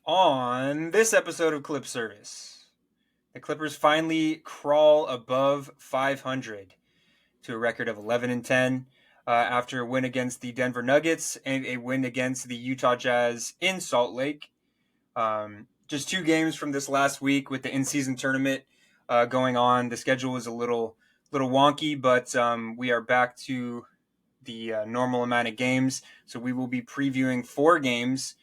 On this episode of Clip Service, the Clippers finally crawl above 500 to a record of 11 and 10 after a win against the Denver Nuggets and a win against the Utah Jazz in Salt Lake. Just two games from this last week with the in-season tournament going on. The schedule was a little wonky, but we are back to the normal amount of games. So we will be previewing four games,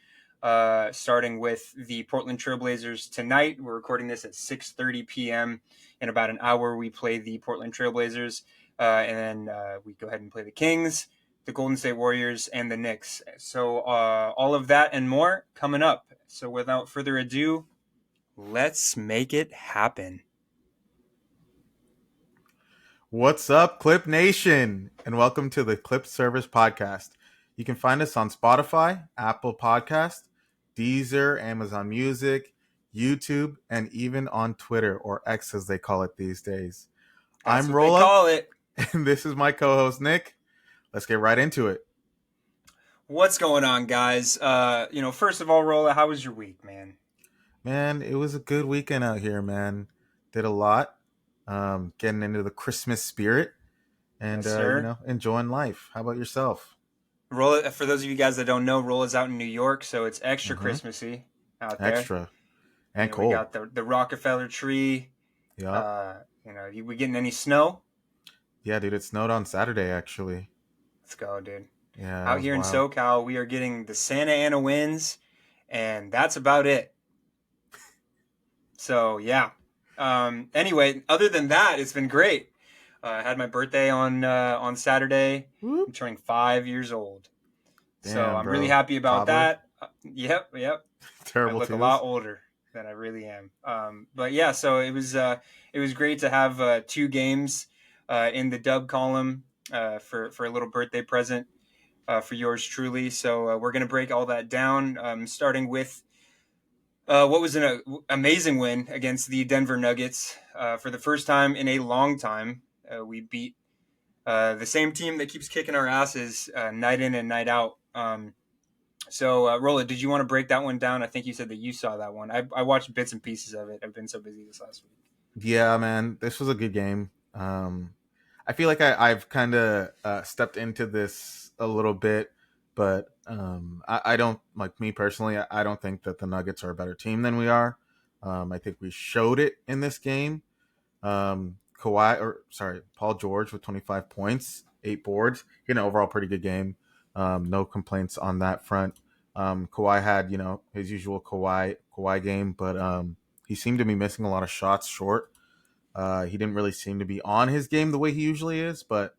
starting with the Portland Trailblazers tonight. We're recording this at 6:30 p.m. In about an hour, we play the Portland Trailblazers, and then we go ahead and play the Kings, the Golden State Warriors, and the Knicks. So all of that and more coming up. So without further ado, let's make it happen. What's up, Clip Nation? And welcome to the Clip Service Podcast. You can find us on Spotify, Apple Podcast, Deezer, Amazon Music, YouTube, and even on Twitter, or X as they call it these days. That's I'm what they Rola, call it. and this is my co-host, Nick. Let's get right into it. What's going on, guys? First of all, Rolla, how was your week, man? Man, it was a good weekend out here, man. Did a lot. Getting into the Christmas spirit and, Yes, sir. enjoying life. How about yourself? Rolla, for those of you guys that don't know, Rolla's out in New York, so it's extra Mm-hmm. Christmassy out there. Extra. And We cold. got the Rockefeller tree. Yeah. We getting any snow? Yeah, dude, it snowed on Saturday, actually. Let's go, dude. Yeah, it Out was here in wild. SoCal, we are getting the Santa Ana winds, and that's about it. So, yeah. Anyway, other than that, it's been great. I had my birthday on Saturday. I'm Whoop. turning 5 years old. So Damn, I'm really bro. happy about Toddler. that. Yep. I Terrible look a lot twos. older than I really am. But yeah, so it was great to have two games in the dub column for a little birthday present for yours truly. So we're gonna break all that down, starting with what was an amazing win against the Denver Nuggets for the first time in a long time. We beat the same team that keeps kicking our asses night in and night out. So, Rolla, did you want to break that one down? I think you said that you saw that one. I watched bits and pieces of it. I've been so busy this last week. Yeah, man, this was a good game. I feel like I've kind of stepped into this a little bit, but I don't, like me personally, I don't think that the Nuggets are a better team than we are. I think we showed it in this game. Paul George with 25 points, 8 boards. He had an overall pretty good game. No complaints on that front. Kawhi had, his usual Kawhi game, but he seemed to be missing a lot of shots short. He didn't really seem to be on his game the way he usually is, but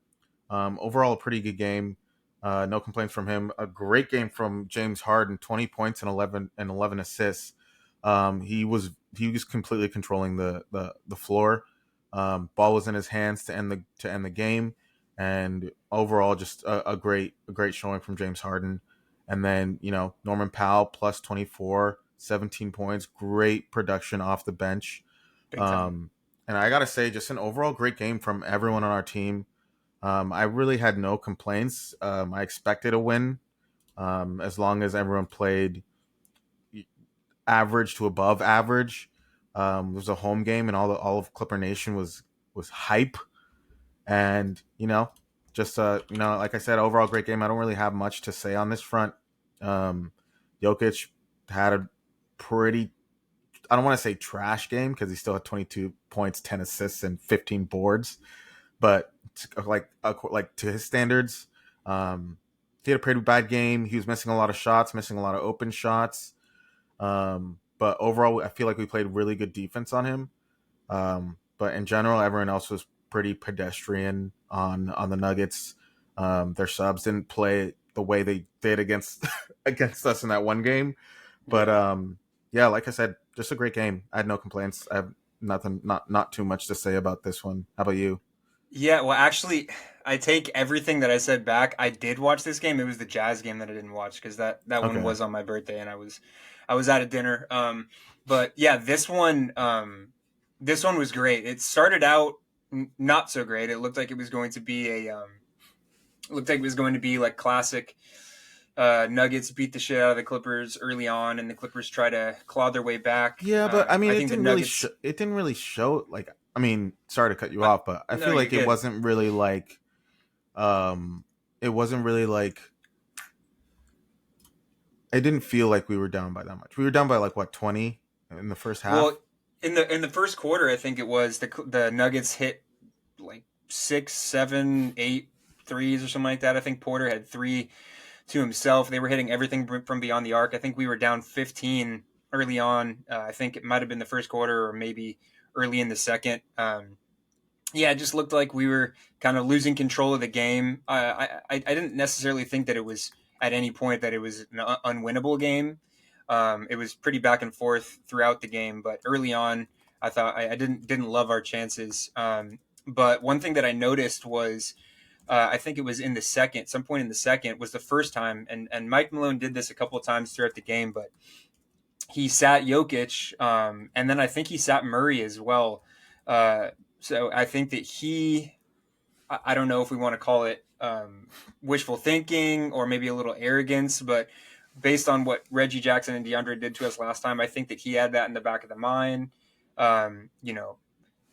overall a pretty good game. No complaints from him. A great game from James Harden, 20 points and 11 assists. He was completely controlling the floor. Ball was in his hands to end the game, and overall just a great showing from James Harden. And then Norman Powell plus 24, 17 points, great production off the bench. Big time. And I gotta say, just an overall great game from everyone on our team. I really had no complaints. I expected a win, as long as everyone played average to above average. It was a home game, and all of Clipper Nation was hype. And just like I said, overall great game. I don't really have much to say on this front. Jokic had a pretty, I don't want to say trash game because he still had 22 points, 10 assists, and 15 boards. But like to his standards, he had a pretty bad game. He was missing a lot of shots, missing a lot of open shots. But overall, I feel like we played really good defense on him. But in general, everyone else was pretty pedestrian on the Nuggets. Their subs didn't play the way they did against against us in that one game. But yeah, like I said, just a great game. I had no complaints. I have not too much to say about this one. How about you? Yeah, well, actually, I take everything that I said back. I did watch this game. It was the Jazz game that I didn't watch because that one Okay. was on my birthday and I was at a dinner. But yeah, this one was great. It started out not so great. It looked like it was going to be like classic Nuggets beat the shit out of the Clippers early on, and the Clippers try to claw their way back. Yeah, but I mean, I think the Nuggets. it didn't really show. Like, I mean, sorry to cut you I, off, but I no, feel you're like it good. wasn't really like, um, it wasn't really like. It didn't feel like we were down by that much. We were down by like what 20 in the first Well, half. in the first quarter, I think it was the Nuggets hit like six, seven, eight threes or something like that. I think Porter had three to himself. They were hitting everything from beyond the arc. I think we were down 15 early on. I think it might have been the first quarter or maybe early in the second. Yeah, it just looked like we were kind of losing control of the game. I didn't necessarily think that it was at any point that it was an unwinnable game. It was pretty back and forth throughout the game, but early on, I thought I didn't love our chances. But one thing that I noticed was I think it was in the second, some point in the second was the first time, and Mike Malone did this a couple of times throughout the game, but he sat Jokic, and then I think he sat Murray as well. So I think that I don't know if we want to call it wishful thinking or maybe a little arrogance, but based on what Reggie Jackson and DeAndre did to us last time, I think that he had that in the back of the mind. You know,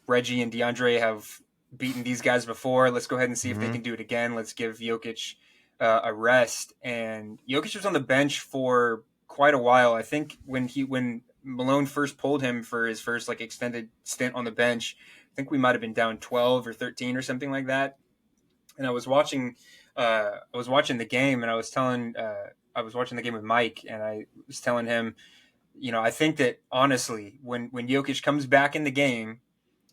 Reggie and DeAndre have beaten these guys before. Let's go ahead and see if they Mm-hmm. can do it again. Let's give Jokic a rest. And Jokic was on the bench for quite a while. I think when Malone first pulled him for his first like extended stint on the bench, I think we might have been down 12 or 13 or something like that. And I was watching the game, and I was watching the game with Mike, and I was telling him, I think that honestly, when Jokic comes back in the game,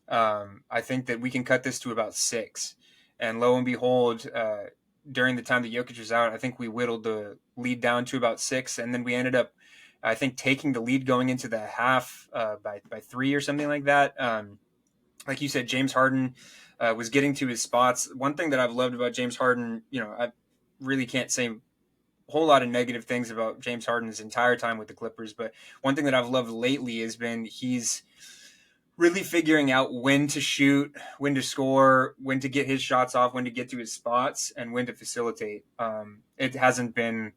I think that we can cut this to about six. And lo and behold, during the time that Jokic was out, I think we whittled the lead down to about six, and then we ended up, I think, taking the lead going into the half by three or something like that. Like you said, James Harden was getting to his spots. One thing that I've loved about James Harden, I really can't say a whole lot of negative things about James Harden's entire time with the Clippers, but one thing that I've loved lately has been he's really figuring out when to shoot, when to score, when to get his shots off, when to get to his spots, and when to facilitate. It hasn't been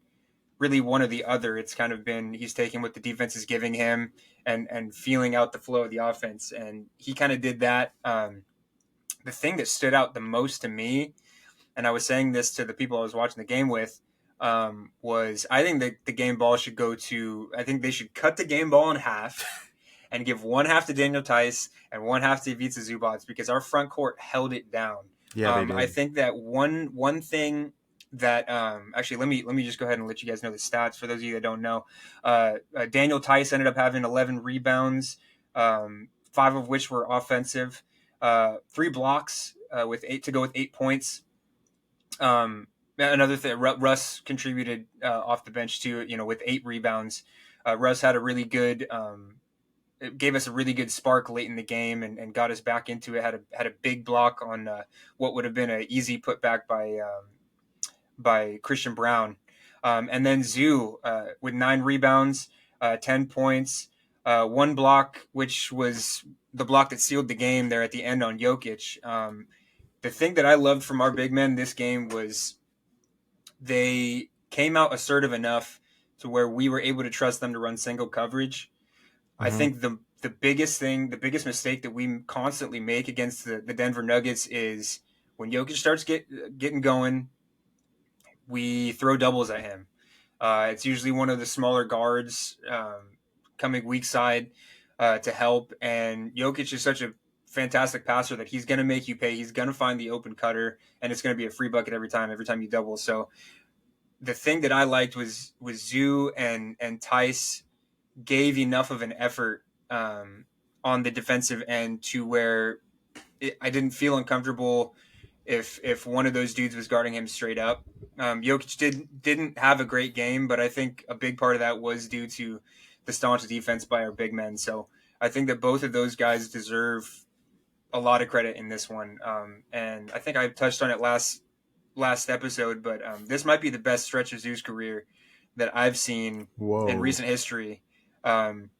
really one or the other. It's kind of been he's taking what the defense is giving him and feeling out the flow of the offense, and he kind of did that. The thing that stood out the most to me, and I was saying this to the people I was watching the game with, was I think that the game ball should go to. I think they should cut the game ball in half and give one half to Daniel Tice and one half to Ivica Zubats because our front court held it down. Yeah, they I did. think that one thing that actually let me just go ahead and let you guys know the stats for those of you that don't know. Daniel Tice ended up having 11 rebounds, five of which were offensive, three blocks with eight to go with 8 points. Another thing, Russ contributed off the bench too. With 8 rebounds. Russ had a really good it gave us a really good spark late in the game and got us back into it. Had a big block on what would have been an easy putback by Christian Brown, and then Zoo with 9 rebounds, 10 points, one block, which was the block that sealed the game there at the end on Jokic. The thing that I loved from our big men this game was they came out assertive enough to where we were able to trust them to run single coverage. I Mm-hmm. think the biggest thing, the biggest mistake that we constantly make against the Denver Nuggets is when Jokic starts getting going, we throw doubles at him. It's usually one of the smaller guards coming weak side to help, and Jokic is such a fantastic passer that he's going to make you pay. He's going to find the open cutter, and it's going to be a free bucket every time you double. So the thing that I liked was Zoo and Tice gave enough of an effort on the defensive end to where I didn't feel uncomfortable if one of those dudes was guarding him straight up. Jokic didn't have a great game, but I think a big part of that was due to the staunch defense by our big men. So I think that both of those guys deserve a lot of credit in this one. And I think I touched on it last episode, but this might be the best stretch of Zoo's career that I've seen in Whoa. recent history. Um,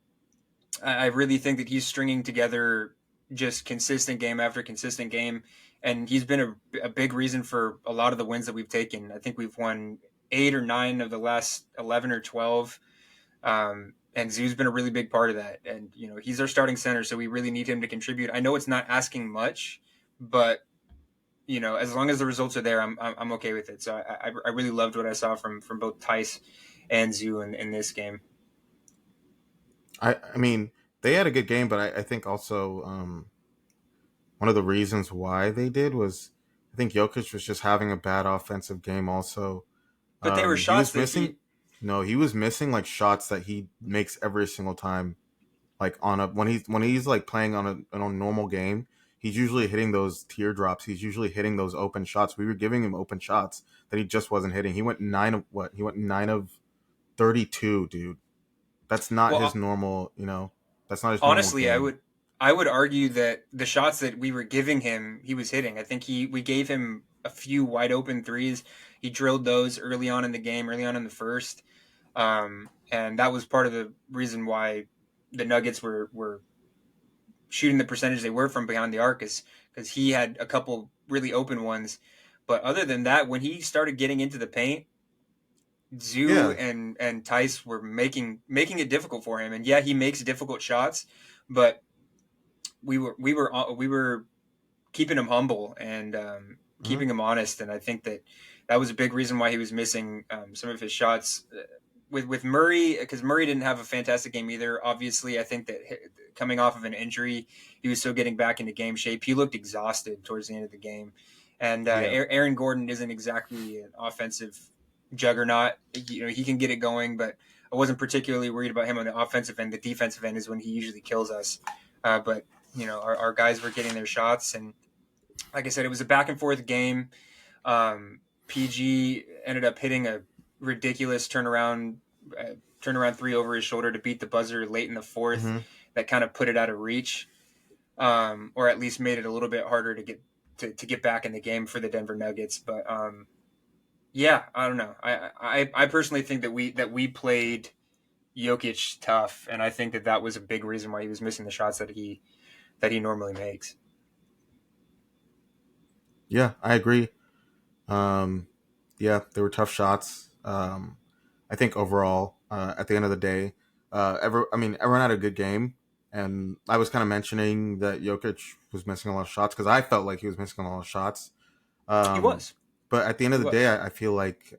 I really think that he's stringing together just consistent game after consistent game, and he's been a big reason for a lot of the wins that we've taken. I think we've won 8 or 9 of the last 11 or 12. And Zoo's been a really big part of that. And, he's our starting center, so we really need him to contribute. I know it's not asking much, but, as long as the results are there, I'm okay with it. So I really loved what I saw from both Tice and Zoo in this game. I mean, they had a good game, but I think also one of the reasons why they did was I think Jokic was just having a bad offensive game. Also, But they were he shots was that missing. he. No, he was missing like shots that he makes every single time. Like on a when he's like playing on a normal game, he's usually hitting those teardrops. He's usually hitting those open shots. We were giving him open shots that he just wasn't hitting. He went 9 of what? He went 9 of 32, dude. That's not his Well, normal. That's not his normal honestly, I game. would I would argue that the shots that we were giving him, he was hitting. I think we gave him a few wide open threes. He drilled those early on in the game, early on in the first, and that was part of the reason why the Nuggets were shooting the percentage they were from behind the arc, is because he had a couple really open ones. But other than that, when he started getting into the paint, Zoo Yeah. and Tice were making it difficult for him. And yeah, he makes difficult shots, but we were keeping him humble and Mhm. keeping him honest. And I think that was a big reason why he was missing some of his shots. With Murray, because Murray didn't have a fantastic game either. Obviously, I think that coming off of an injury, he was still getting back into game shape. He looked exhausted towards the end of the game, and Yeah. Aaron Gordon isn't exactly an offensive juggernaut. He can get it going, but I wasn't particularly worried about him on the offensive end. The defensive end is when he usually kills us. But our guys were getting their shots, and like I said, it was a back and forth game. PG ended up hitting a ridiculous turnaround three over his shoulder to beat the buzzer late in the fourth. Hmm. That kind of put it out of reach, or at least made it a little bit harder to get back in the game for the Denver Nuggets. But yeah, I don't know. I personally think that we played Jokic tough, and I think that was a big reason why he was missing the shots that he normally makes. Yeah, I agree. Um, yeah, they were tough shots. I think overall, at the end of the day, everyone had a good game, and I was kind of mentioning that Jokic was missing a lot of shots because I felt like he was missing a lot of shots. He Um, was. but at the end He of the day, was. I feel like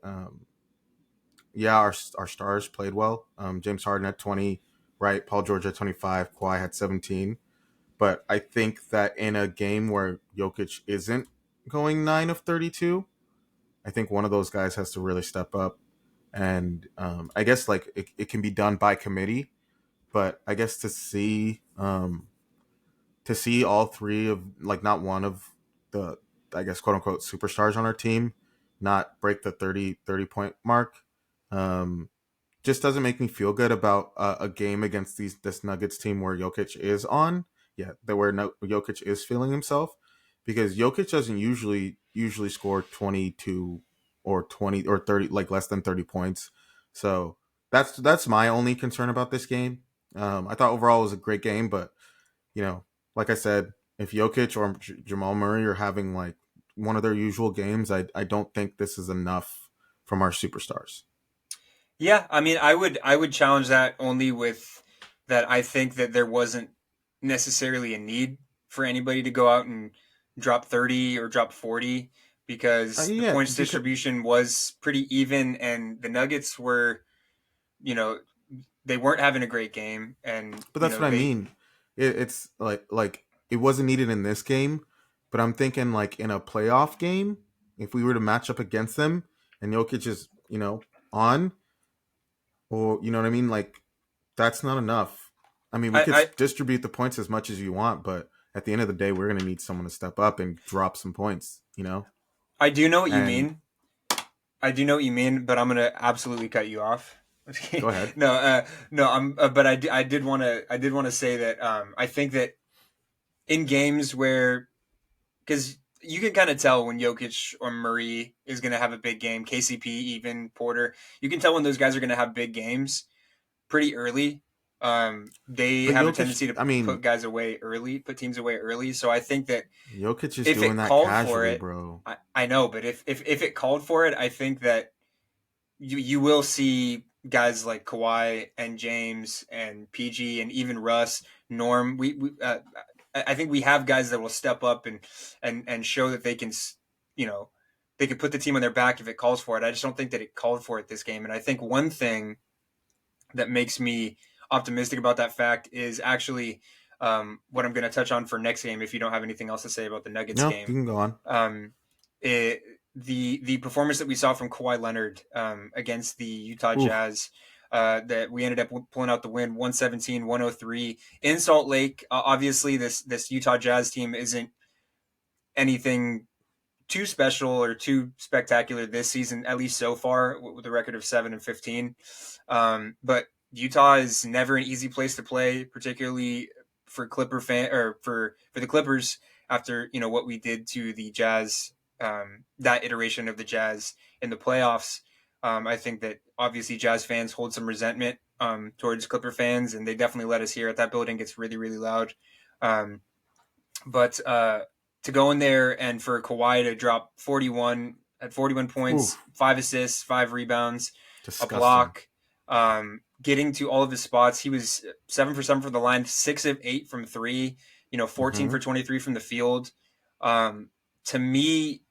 yeah, our stars played well. James Harden at 20, right? Paul George at 25, Kawhi had 17. But I think that in a game where Jokic isn't going 9 of 32, I think one of those guys has to really step up. And I guess like it can be done by committee, but I guess to see all three of like not one of the I guess quote unquote superstars on our team not break the 30 point mark, um, just doesn't make me feel good about a game against this Nuggets team where Jokic is on. Yeah, that where no, Jokic is feeling himself, because Jokic doesn't usually score 22 or 20 or 30, like less than 30 points. So that's my only concern about this game. I thought overall it was a great game, but you know, like I said, if Jokic or Jamal Murray are having like one of their usual games, I don't think this is enough from our superstars. Yeah, I mean, I would challenge that only with that. I think that there wasn't necessarily a need for anybody to go out and drop 30 or drop 40, because the Yeah, points because distribution was pretty even, and the Nuggets were, you know, they weren't having a great game, and but that's what I they. mean. It's like it wasn't needed in this game, but I'm thinking like in a playoff game, if we were to match up against them and Jokic is on, or you know what I mean, like that's not enough. I mean, we I, could I distribute the points as much as you want, but at the end of the day, we're gonna need someone to step up and drop some points. I do know what you And mean. I do know what you mean, but I'm gonna absolutely cut you off. go ahead. No, no, but I did want to say that I think that in games where, because you can kind of tell when Jokic or Murray is going to have a big game, KCP, even Porter, you can tell when those guys are going to have big games pretty early. They But have a Jokic, tendency to I mean, put guys away early, put teams away early. So I think that Jokic is if doing it that called for casually, it, bro. I know, but if it called for it, I think that you will see guys like Kawhi and James and PG and even Russ, Norm. I think we have guys that will step up and show that they can, you know, they can put the team on their back if it calls for it. I just don't think that it called for it this game. And I think one thing that makes me optimistic about that fact is actually what I'm going to touch on for next game. If you don't have anything else to say about the Nuggets No, you game, can go on. um, the performance that we saw from Kawhi Leonard against the Utah Oof. Jazz. That we ended up pulling out the win 117-103 in Salt Lake. Obviously, this Utah Jazz team isn't anything too special or too spectacular this season, at least so far, with a record of 7-15. But Utah is never an easy place to play, particularly for Clipper fan or for the Clippers after what we did to the Jazz, that iteration of the Jazz in the playoffs. I think that obviously Jazz fans hold some resentment towards Clipper fans, and they definitely let us hear it. That building gets really, really loud. But to go in there and for Kawhi to drop 41 at 41 points, Oof. 5 assists, 5 rebounds, a Disgusting. block, getting to all of his spots. He was 7 for 7 from the line, 6 of 8 from three, 14 Mm-hmm. for 23 from the field. To me,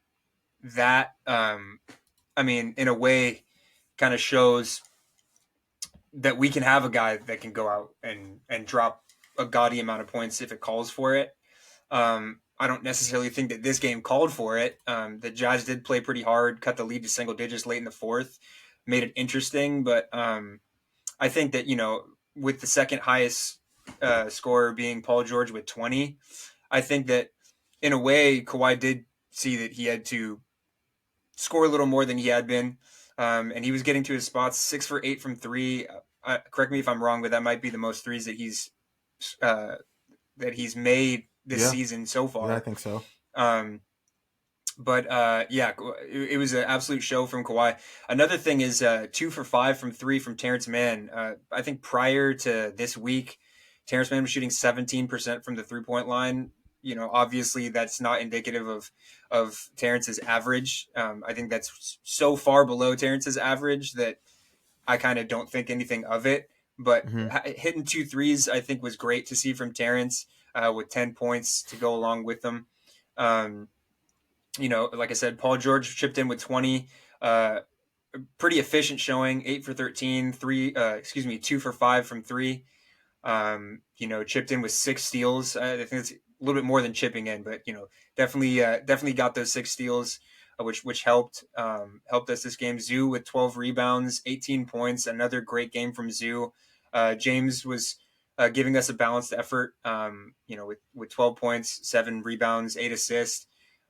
that, I mean, in a way, kind of shows that we can have a guy that can go out and drop a gaudy amount of points if it calls for it. I don't necessarily think that this game called for it. The Jazz did play pretty hard, cut the lead to single digits late in the fourth, made it interesting. But I think that with the second highest scorer being Paul George with 20, I think that in a way Kawhi did see that he had to score a little more than he had been, and he was getting to his spots 6 for 8 from three. Correct me if I'm wrong, but that might be the most threes uh, that he's made this Yeah. season so Yeah, I far. think so. Um, but yeah, it was an absolute show from Kawhi. Another thing is 2 for 5 from three from Terrence Mann. I think prior to this week, Terrence Mann was shooting 17% from the 3 point line. Obviously that's not indicative of Terrence's average. I think that's so far below Terrence's average that I kind of don't think anything of it. But Mm-hmm. hitting 2 threes, I think, was great to see from Terrence with 10 points to go along with them. Um, like I said, Paul George chipped in with 20. Uh, Pretty efficient showing, 8 for 13, 2 for 5 from three. Chipped in with 6 steals. I think it's a little bit more than chipping in, but definitely got those 6 steals, which helped us this game. Zoo with 12 rebounds, 18 points. Another great game from Zoo. James was giving us a balanced effort. With 12 points, 7 rebounds, 8 assists.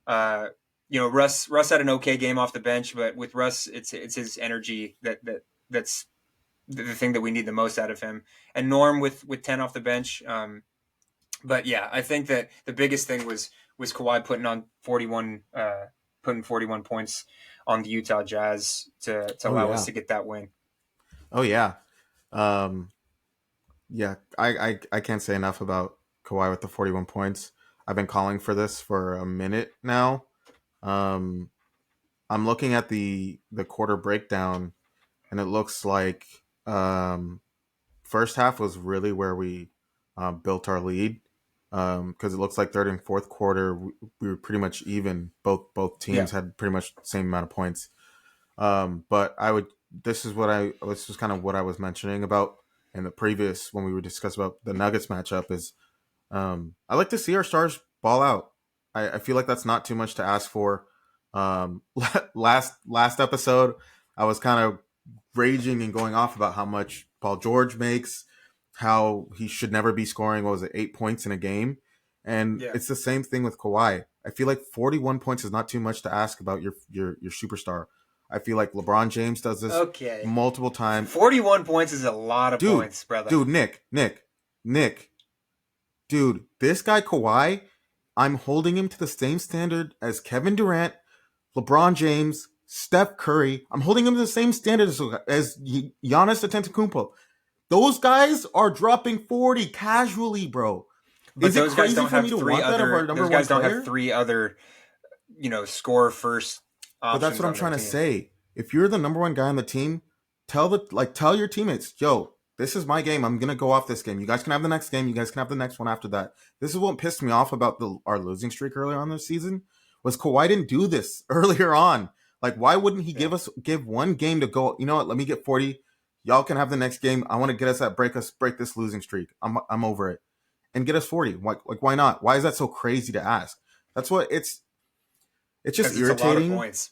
Russ had an okay game off the bench, but with Russ, it's his energy that's the thing that we need the most out of him. And Norm with 10 off the bench. But yeah, I think that the biggest thing was Kawhi putting 41 points on the Utah Jazz to Oh allow us yeah. to get that win. Oh yeah. Um, yeah. I can't say enough about Kawhi with the 41 points. I've been calling for this for a minute now. Um, I'm looking at the quarter breakdown, and it looks like first half was really where we built our lead, because it looks like third and fourth quarter we were pretty much even. Both Yeah. teams had pretty much the same amount of points. But I would. This was kind of what I was mentioning about in the previous when we were discussing about the Nuggets matchup. Is I like to see our stars ball out. I feel like that's not too much to ask for. Um, last episode, I was kind of raging and going off about how much Paul George makes, how he should never be scoring, what was it, 8 points in a game. And Yeah. it's the same thing with Kawhi. I feel like 41 points is not too much to ask about your superstar. I feel like LeBron James does this Okay. multiple times. 41 points is a lot of Dude, points, brother. dude, Nick, dude, this guy Kawhi, I'm holding him to the same standard as Kevin Durant, LeBron James, Steph Curry. I'm holding him to the same standard as Giannis Antetokounmpo. Those guys are dropping 40 casually, bro. But Is it crazy for me to want that of our number those one guys don't have player? three other, score first But that's options what I'm on their trying to team. say. if you're the number one guy on the team, tell your teammates, yo, this is my game. I'm gonna go off this game. You guys can have the next game. You guys can have the next one after that. This is what pissed me off about our losing streak earlier on this season was Kawhi didn't do this earlier on. Like, why wouldn't he give one game to go? You know what? Let me get 40. Y'all can have the next game. I want to get us that break this losing streak. I'm over it, and get us 40. Why not? Why is that so crazy to ask? That's what it's. It's just irritating. It's a lot of points.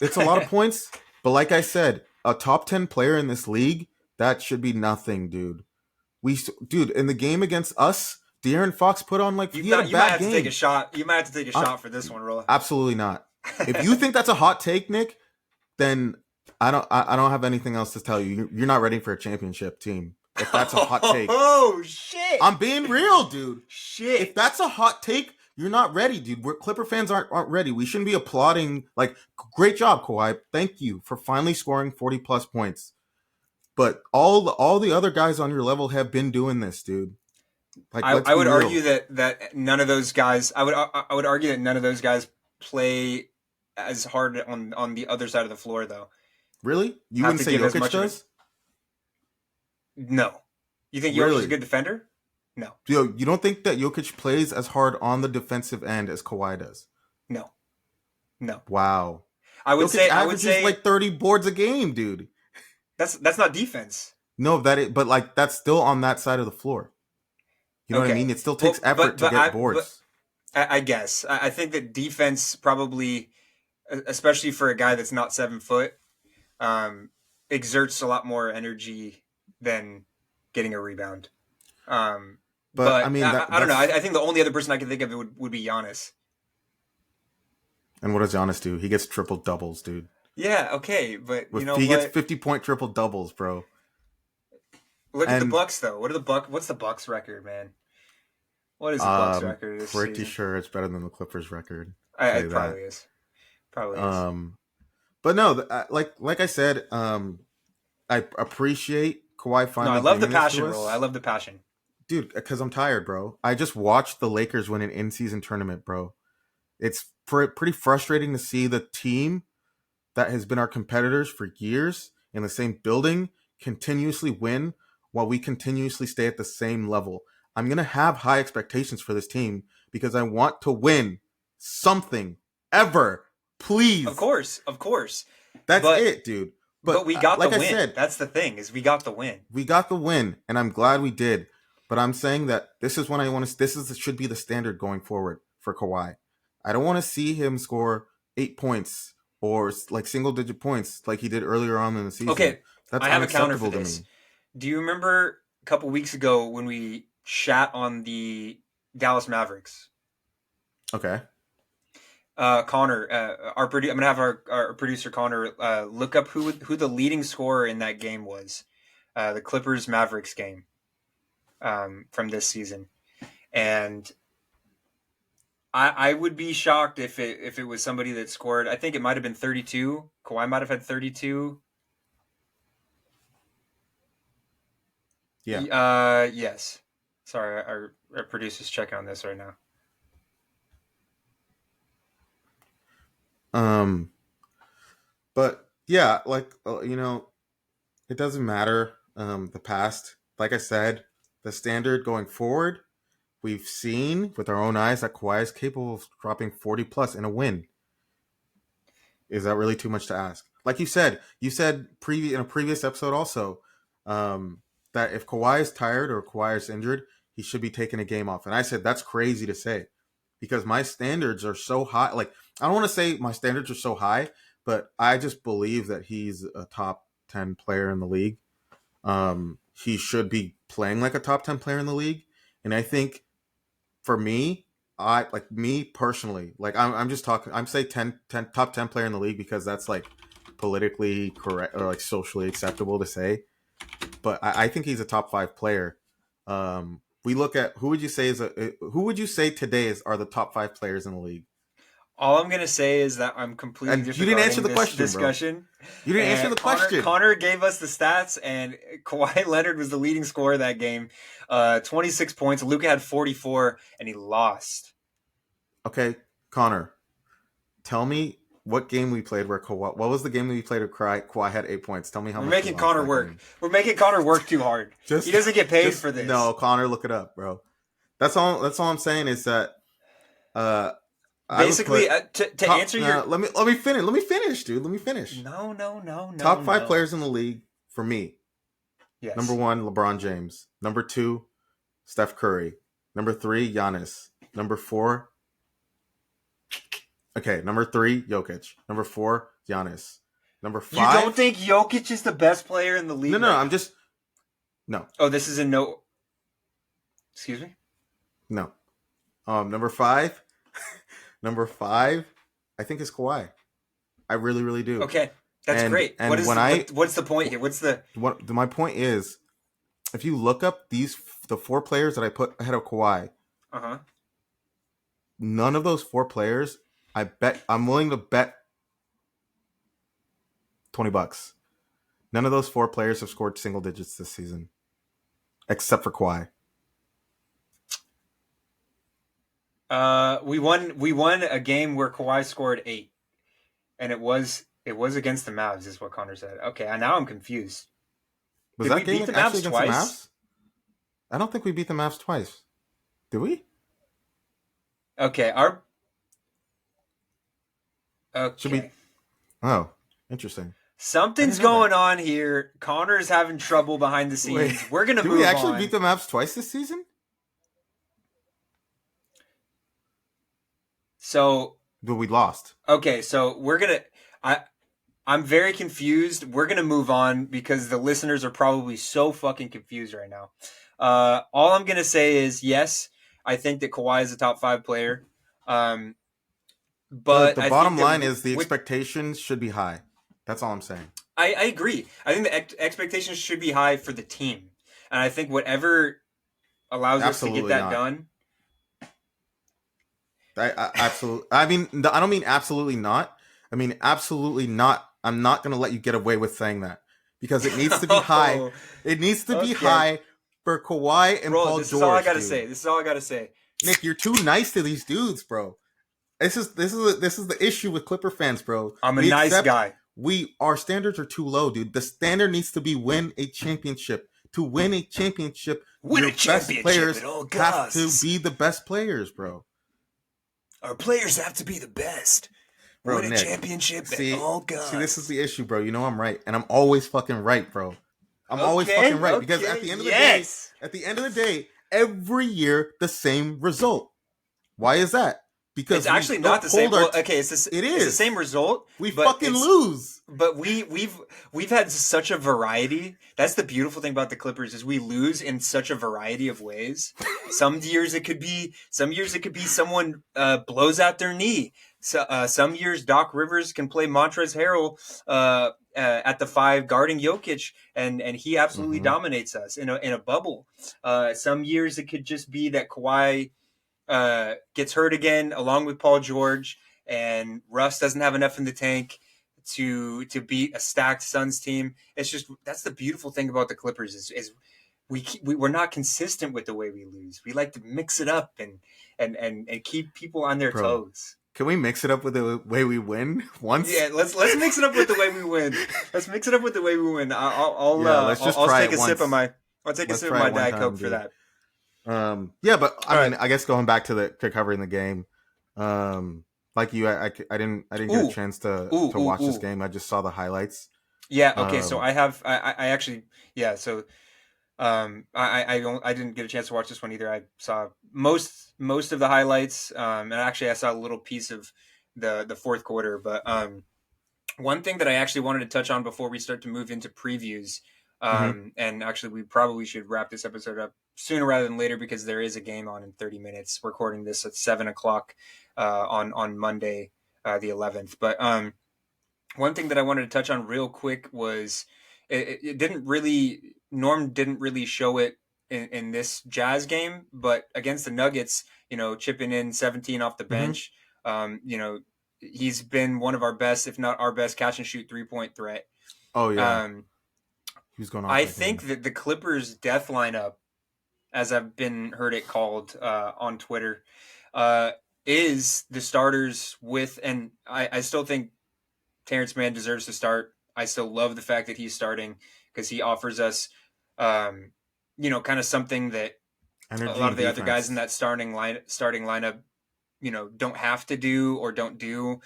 It's a lot of points. But like I said, a top 10 player in this league, that should be nothing, dude. Dude, in the game against us, De'Aaron Fox put on like he had a bad game. You might have to take a shot. You might have to take a shot for this one, Rola. Absolutely not. If you think that's a hot take, Nick, then I don't have anything else to tell you. You're not ready for a championship team. If that's a hot take. Oh shit. I'm being real, dude. Shit. If that's a hot take, you're not ready, dude. Clipper fans aren't ready. We shouldn't be applauding. Like, great job, Kawhi. Thank you for finally scoring 40 plus points. But all the other guys on your level have been doing this, dude. Like, I would argue that none of those guys. I would argue that none of those guys play as hard on the other side of the floor, though. Really? You wouldn't say Jokic does? No. You think Jokic is a good defender? No. Yo, you don't think that Jokic plays as hard on the defensive end as Kawhi does? No. Wow. I would Jokic say like 30 boards a game, dude. That's not defense. No, but like that's still on that side of the floor. You know what I mean? It still takes effort to get boards. I guess. I think that defense probably, especially for a guy that's not 7 foot, exerts a lot more energy than getting a rebound. But I mean, I don't know. I think the only other person I can think of would be Giannis. And what does Giannis do? He gets triple doubles, dude. Yeah, okay, but he gets 50-point triple doubles, bro. Look at the Bucks, though. What's the Bucks record, man? What is the Bucks record this pretty season? Sure it's better than the Clippers record. It probably is. But no, like I said, I appreciate Kawhi finally. No, I love the passion, Roll. I love the passion. Dude, because I'm tired, bro. I just watched the Lakers win an in-season tournament, bro. It's pretty frustrating to see the team that has been our competitors for years in the same building continuously win while we continuously stay at the same level. I'm going to have high expectations for this team because I want to win something ever. Please. Of course. That's it, dude. But we got the win. I said, that's the thing, is we got the win. We got the win, and I'm glad we did. But I'm saying that this is when I want to. Should be the standard going forward for Kawhi. I don't want to see him score 8 points or like single-digit points like he did earlier on in the season. Okay, that's I have a counter for this. Do you remember a couple weeks ago when we shat on the Dallas Mavericks? Okay. Connor, I'm gonna have our producer Connor look up who the leading scorer in that game was, the Clippers Mavericks game, from this season, and I would be shocked if it was somebody that scored. I think it might have been 32. Kawhi might have had 32. Yeah. Yes. Sorry, our producer's checking on this right now. But yeah, like it doesn't matter the past. Like I said, the standard going forward, we've seen with our own eyes that Kawhi is capable of dropping 40 plus in a win. Is that really too much to ask? Like you said in a previous episode also, that if Kawhi is tired or Kawhi is injured, he should be taking a game off. And I said that's crazy to say because my standards are so high. Like I don't want to say my standards are so high, but I just believe that he's a top 10 player in the league. He should be playing like a top 10 player in the league. And I think for me, me personally, like I'm just talking, I'm say 10 top 10 player in the league because that's like politically correct or like socially acceptable to say. But I think he's a top 5 player. We look at who would you say today are the top 5 players in the league? All I'm gonna say is that I'm completely disregarding. You didn't answer the question, discussion. Bro. You didn't answer the question. Connor gave us the stats, and Kawhi Leonard was the leading scorer of that game. 26 points. Luka had 44, and he lost. Okay, Connor, tell me what game we played where Kawhi? What was the game that we played where Kawhi had 8 points? Tell me how We're much we making lost Connor that work. game. We're making Connor work too hard. He doesn't get paid for this. No, Connor, look it up, bro. That's all. That's all I'm saying is that I would Basically, put to answer your let me finish. Let me finish, dude. Let me finish. no. Top 5 players in the league for me. Yes. Number 1, LeBron James. Number 2, Steph Curry. Number 3, Giannis. Number 4. Okay, number 3, Jokic. Number 4, Giannis. Number 5. You don't think Jokic is the best player in the league? No, I'm just no. Oh, this is a no. Excuse me. No. Number 5. Number 5, I think is Kawhi. I really, really do. Okay, that's great. And what's the point here? My point is, if you look up the 4 players that I put ahead of Kawhi, none of those 4 players, I'm willing to bet $20. None of those 4 players have scored single digits this season, except for Kawhi. We won a game where Kawhi scored 8, and it was against the Mavs, is what Connor said. Okay, now I'm confused. Did we beat the Mavs twice? I don't think we beat the Mavs twice. Did we? Okay, Should we? Oh, interesting. Something's going on here. Connor's having trouble behind the scenes. Wait, we're gonna move on. Did we actually beat the Mavs twice this season? So, but we lost. Okay, so I'm very confused. We're gonna move on because the listeners are probably so fucking confused right now. All I'm gonna say is yes, I think that Kawhi is a top 5 player. But the bottom line is the expectations should be high. That's all I'm saying. I agree. I think the expectations should be high for the team, and I think whatever allows us to get that done. I absolutely. I mean, I don't mean absolutely not. I mean absolutely not. I'm not going to let you get away with saying that because it needs to be high. It needs to be high for Kawhi and Paul George. This is all I got to say. This is all I got to say. Nick, you're too nice to these dudes, bro. This is the issue with Clipper fans, bro. I'm a nice guy. Our standards are too low, dude. The standard needs to be win a championship. To win a championship, best players have to be the best players, bro. Our players have to be the best. Bro, win a Nick, championship at all costs. See, this is the issue, bro. You know I'm right, and I'm always fucking right, bro. I'm always fucking right because at the end of the day, every year the same result. Why is that? Because it's actually not the same. It's the same result. We fucking lose. But we've had such a variety. That's the beautiful thing about the Clippers is we lose in such a variety of ways. Some years it could be someone blows out their knee. So, some years Doc Rivers can play Montrezl Harrell at the 5 guarding Jokic, and he absolutely dominates us in a bubble. Some years it could just be that Kawhi gets hurt again along with Paul George, and Russ doesn't have enough in the tank to beat a stacked Suns team. It's just that's the beautiful thing about the Clippers is we're not consistent with the way we lose. We like to mix it up and keep people on their toes. Can we mix it up with the way we win once? Yeah, let's mix it up with the way we win. Let's mix it up with the way we win. I'll take a sip of my Diet Coke for that. But I mean, I guess going back to covering the game, like you, I didn't get a chance to watch this game. I just saw the highlights. Yeah. Okay. So I actually So, I didn't get a chance to watch this one either. I saw most of the highlights, and actually I saw a little piece of the fourth quarter. But one thing that I actually wanted to touch on before we start to move into previews, and actually we probably should wrap this episode up sooner rather than later because there is a game on in 30 minutes. Recording this at 7:00 on Monday, the 11th. But one thing that I wanted to touch on real quick was it didn't really. Norm didn't really show it in this Jazz game, but against the Nuggets, chipping in 17 off the bench, he's been one of our best, if not our best, catch and shoot 3-point threat. Oh yeah, he's going on. I think that the Clippers' death lineup, as I've been heard it called on Twitter, is the starters with, and I still think Terrence Mann deserves to start. I still love the fact that he's starting because he offers us, um, kind of something that a Energy lot and of the other guys in defense. that starting lineup, don't have to do or don't do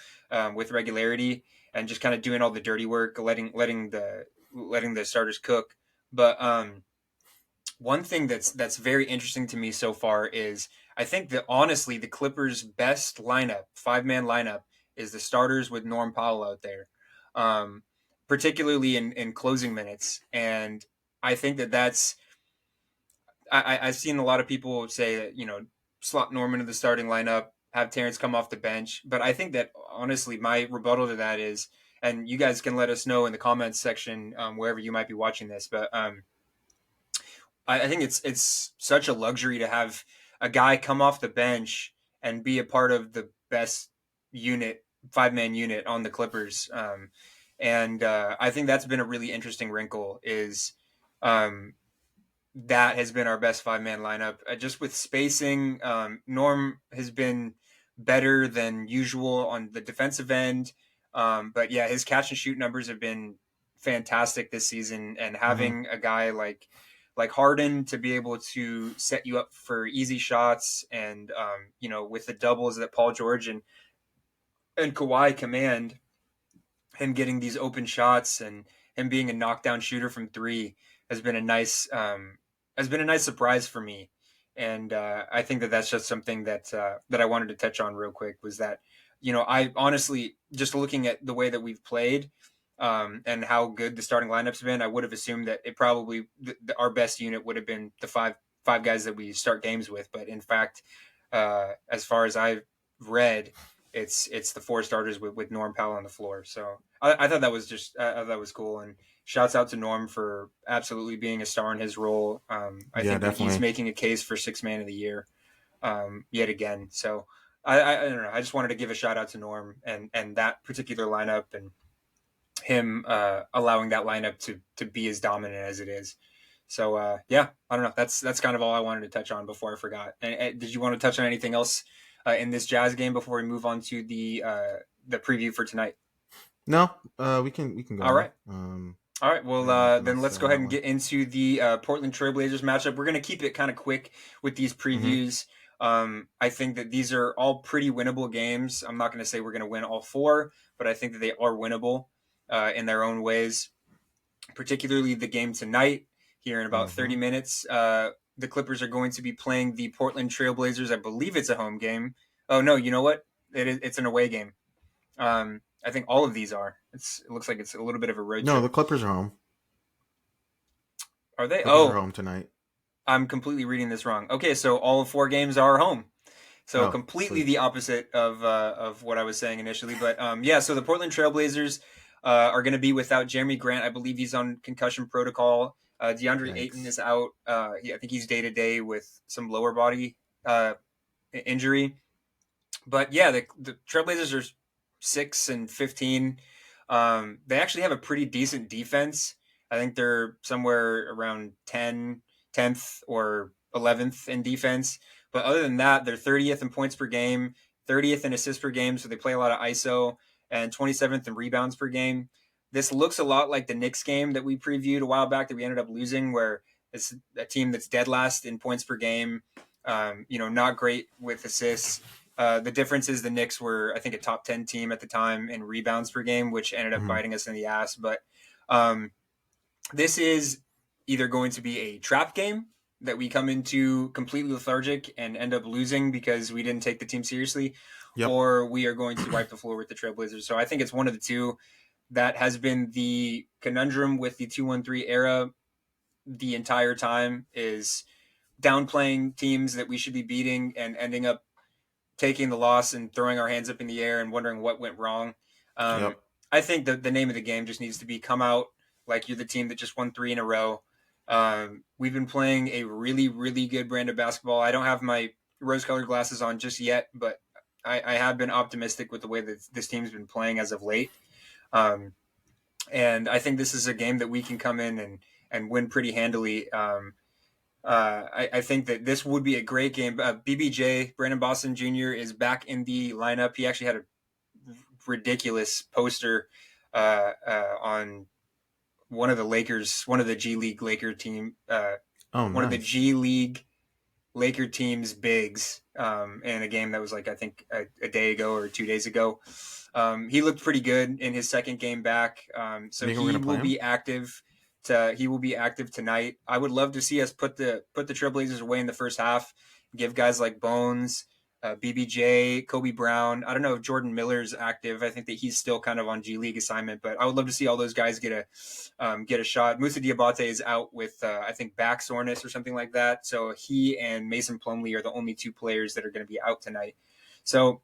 with regularity, and just kind of doing all the dirty work, letting the starters cook. But one thing that's very interesting to me so far is I think that honestly the Clippers' best lineup, 5-man lineup, is the starters with Norm Powell out there, um, particularly in closing minutes. And I think that's I've seen a lot of people say that slot Norman in the starting lineup, have Terrence come off the bench, but I think that honestly my rebuttal to that is, and you guys can let us know in the comments section wherever you might be watching this, but I think it's such a luxury to have a guy come off the bench and be a part of the best unit, 5-man unit on the Clippers. And I think that's been a really interesting wrinkle is um, that has been our best 5-man lineup. Just with spacing, Norm has been better than usual on the defensive end. But yeah, his catch and shoot numbers have been fantastic this season, and Hmm. having a guy like Harden to be able to set you up for easy shots, and with the doubles that Paul George and Kawhi command, him getting these open shots and him being a knockdown shooter from three has been a nice surprise for me. And I think that that's just something that I wanted to touch on real quick, was that I honestly, just looking at the way that we've played, and how good the starting lineup's been, I would have assumed that it probably our best unit would have been the five guys that we start games with. But in fact, as far as I've read, it's the four starters with Norm Powell on the floor. So I thought that was I thought that was cool, and shouts out to Norm for absolutely being a star in his role. I Yeah, think that he's definitely. making a case for six man of the year yet again. So I don't know. I just wanted to give a shout out to Norm and that particular lineup, and him allowing that lineup to be as dominant as it is. So yeah, I don't know. That's kind of all I wanted to touch on before I forgot. And did you want to touch on anything else in this Jazz game before we move on to the preview for tonight? No, we can go All on. right. All right. I Well, got nothing else then to let's say go on ahead that and one. get into the Portland Trailblazers matchup. We're going to keep it kind of quick with these Hmm. previews. I think that these are all pretty winnable games. I'm not going to say we're going to win all four, but I think that they are winnable in their own ways, particularly the game tonight here in about 30 Hmm. minutes. The Clippers are going to be playing the Portland Trailblazers. I believe it's a home game. Oh, no, you know what? It's an away game. I think all of these are. It looks like it's a little bit of a road No, the trip. Clippers are home. Are they? Clippers are Oh, home tonight. I'm completely reading this wrong. Okay, so all of four games are home. So Oh, completely sweet. the opposite of what I was saying initially. But yeah, so the Portland Trailblazers are going to be without Jeremy Grant. I believe he's on concussion protocol. DeAndre Ayton Yikes. is out. I think he's day to day with some lower body uh, injury. But yeah, the Trailblazers are 6-15. They actually have a pretty decent defense. I think they're somewhere around 10th or 11th in defense. But other than that, they're 30th in points per game, 30th in assists per game. So they play a lot of ISO, and 27th in rebounds per game. This looks a lot like the Knicks game that we previewed a while back that we ended up losing, where it's a team that's dead last in points per game. Not great with assists. The difference is the Knicks were, I think, a top 10 team at the time in rebounds per game, which ended up Hmm. biting us in the ass. But um, this is either going to be a trap game that we come into completely lethargic and end up losing because we didn't take the team seriously, Yep. or we are going to wipe the floor with the Trailblazers. So I think it's one of the two. That has been the conundrum with the 2-1-3 era the entire time, is downplaying teams that we should be beating and ending up taking the loss and throwing our hands up in the air and wondering what went wrong. Um, Yep. I think the name of the game just needs to be come out like you're the team that just won three in a row. We've been playing a really, really good brand of basketball. I don't have my rose colored glasses on just yet, but I have been optimistic with the way that this team's been playing as of late. Um, and I think this is a game that we can come in and win pretty handily. I think that this would be a great game. BBJ, Brandon Boston Jr., is back in the lineup. He actually had a ridiculous poster on one of the Oh, one of the nice. G League Laker team's bigs in a game that was like I think a day ago or 2 days ago. He looked pretty good in his second game back, You so think we're gonna play him? he will be active tonight. I would love to see us put the Trailblazers away in the first half. Give guys like Bones, BBJ, Kobe Brown. I don't know if Jordan Miller's active. I think that he's still kind of on G League assignment, but I would love to see all those guys get a shot. Musa Diabate is out with I think back soreness or something like that. So he and Mason Plumlee are the only two players that are going to be out tonight. So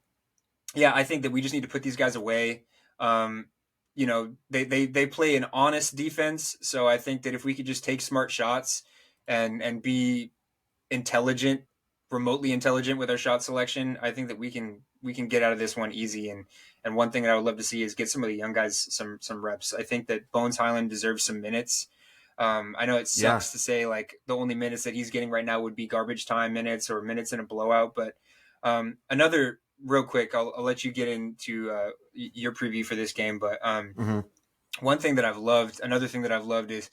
yeah, I think that we just need to put these guys away. Um, they play an honest defense, so I think that if we could just take smart shots and be intelligent, remotely intelligent with our shot selection, I think that we can get out of this one easy. And one thing that I would love to see is get some of the young guys some reps. I think that Bones Highland deserves some minutes. I know it Yeah, sucks to say like the only minutes that he's getting right now would be garbage time minutes or minutes in a blowout, but another real quick, I'll let you get into your preview for this game. But hmm another thing that I've loved is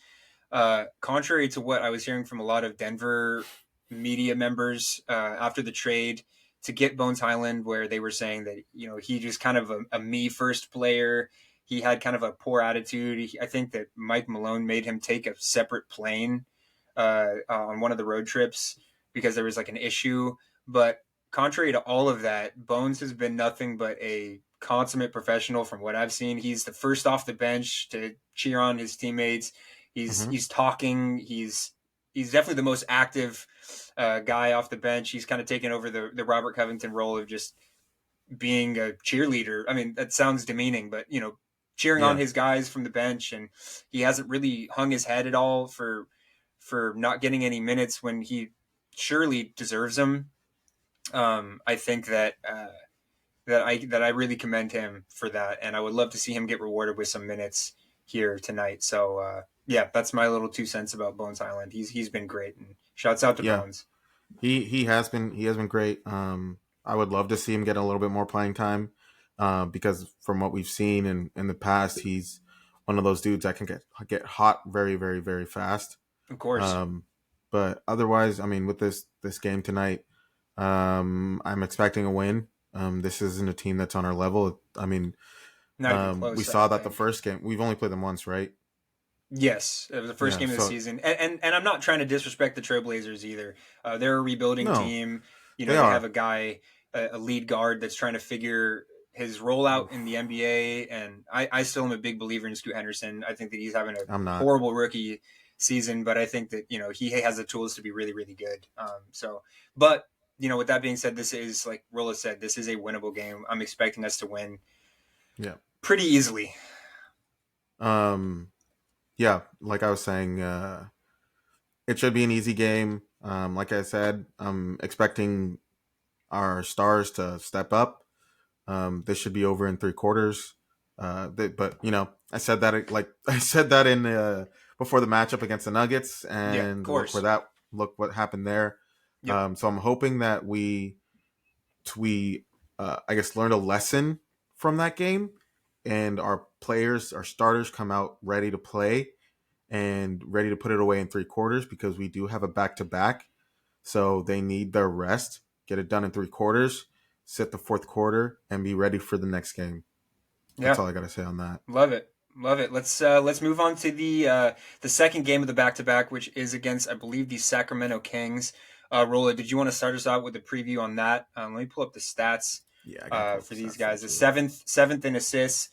contrary to what I was hearing from a lot of Denver media members after the trade to get Bones Highland, where they were saying that he just kind of a me first player. He had kind of a poor attitude. I think that Mike Malone made him take a separate plane on one of the road trips because there was like an issue. But contrary to all of that, Bones has been nothing but a consummate professional from what I've seen. He's the first off the bench to cheer on his teammates. He's hmm he's talking. He's definitely the most active guy off the bench. He's kind of taken over the Robert Covington role of just being a cheerleader. I mean, that sounds demeaning, but cheering on Yeah, his guys from the bench, and he hasn't really hung his head at all for not getting any minutes when he surely deserves them. I think that I really commend him for that, and I would love to see him get rewarded with some minutes here tonight. So yeah, that's my little 2 cents about Bones Island. He's been great, and shouts out to yeah. Bones. He has been great. I would love to see him get a little bit more playing time, because from what we've seen in the past, he's one of those dudes that can get hot very, very, very fast. Of course, Um, but otherwise, I mean, with this game tonight, I'm expecting a win. This isn't a team that's on our level. I mean, not even we close. I saw don't that the think. first game. We've only played them once, right? Yes, it was the first Yeah. game of the So season, and I'm not trying to disrespect the Trailblazers either. They're a rebuilding no, team. they They have are. a guy, a lead guard that's trying to figure his role out in the Oof, NBA, and I still am a big believer in Scoot Henderson. I think that he's having a I'm not. horrible rookie season, but I think that he has the tools to be really, really good. But with that being said, this is like Rolla said, this is a winnable game. I'm expecting us to win Yeah. pretty easily. Um. Yeah. Like I was saying, it should be an easy game. Like I said, I'm expecting our stars to step up. This should be over in 3 quarters. But I said that like I said that in before the matchup against the Nuggets, Yeah, of and course. look what happened there. Yep. So I'm hoping that we I guess learned a lesson from that game, and our players, our starters, come out ready to play and ready to put it away in 3 quarters, because we do have a back to back. So they need their rest, get it done in 3 quarters, sit the fourth quarter, and be ready for the next game. That's Yeah. all I got to say on that. Love it. Love it. Let's move on to the second game of the back to back, which is against I believe the Sacramento Kings. Rolla, did you want to start us out with a preview on that? Let me pull up the stats Yeah, I gotta pull up for the these stats there guys. The too. seventh in assists.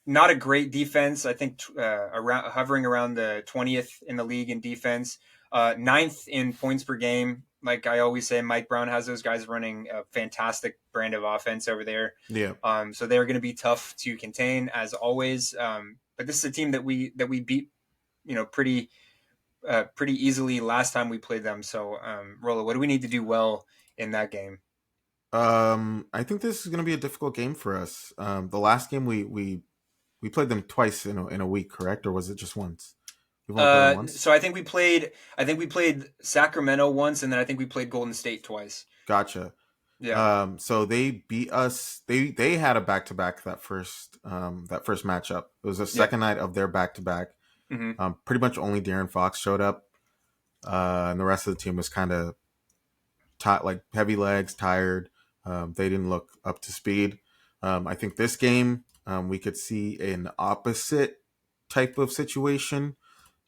Not a great defense. I think around hovering around the 20th in the league in defense. Ninth in points per game. Like I always say, Mike Brown has those guys running a fantastic brand of offense over there. Yeah. So they're going to be tough to contain as always. But this is a team that we beat, pretty easily last time we played them. So, Rolla, what do we need to do well in that game? I think this is gonna be a difficult game for us. The last game we played them twice in a week, correct? Or was it just once? We've only played them once. So I think we played Sacramento once, and then I think we played Golden State twice. Gotcha. Yeah. So they beat us. They had a back to back that first matchup. It was the Yep. second night of their back to back. Hmm. Pretty much only De'Aaron Fox showed up, and the rest of the team was kind of like heavy legs, tired. They didn't look up to speed. I think this game we could see an opposite type of situation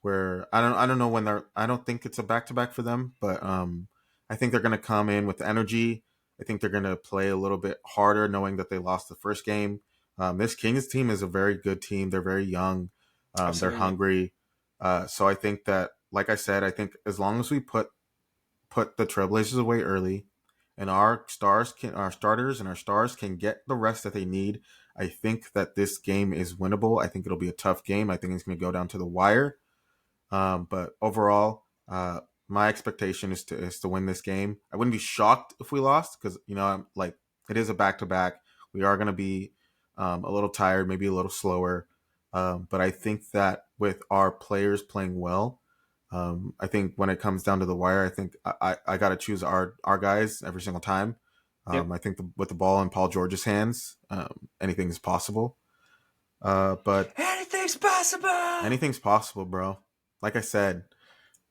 where I don't know when they're I don't think it's a back to back for them, but I think they're gonna come in with energy. I think they're gonna play a little bit harder, knowing that they lost the first game. This Kings team is a very good team. They're very young. They're Absolutely. hungry. So I think that, like I said, I think as long as we put the Trailblazers away early, and our starters and our stars can get the rest that they need, I think that this game is winnable. I think it'll be a tough game. I think it's going to go down to the wire. But overall, my expectation is to win this game. I wouldn't be shocked if we lost because I'm like it is a back to back. We are going to be a little tired, maybe a little slower. But I think that with our players playing well, I think when it comes down to the wire, I think I got to choose our guys every single time. Yep. I think with the ball in Paul George's hands, anything is possible. But Anything's possible. anything's possible, bro. Like I said,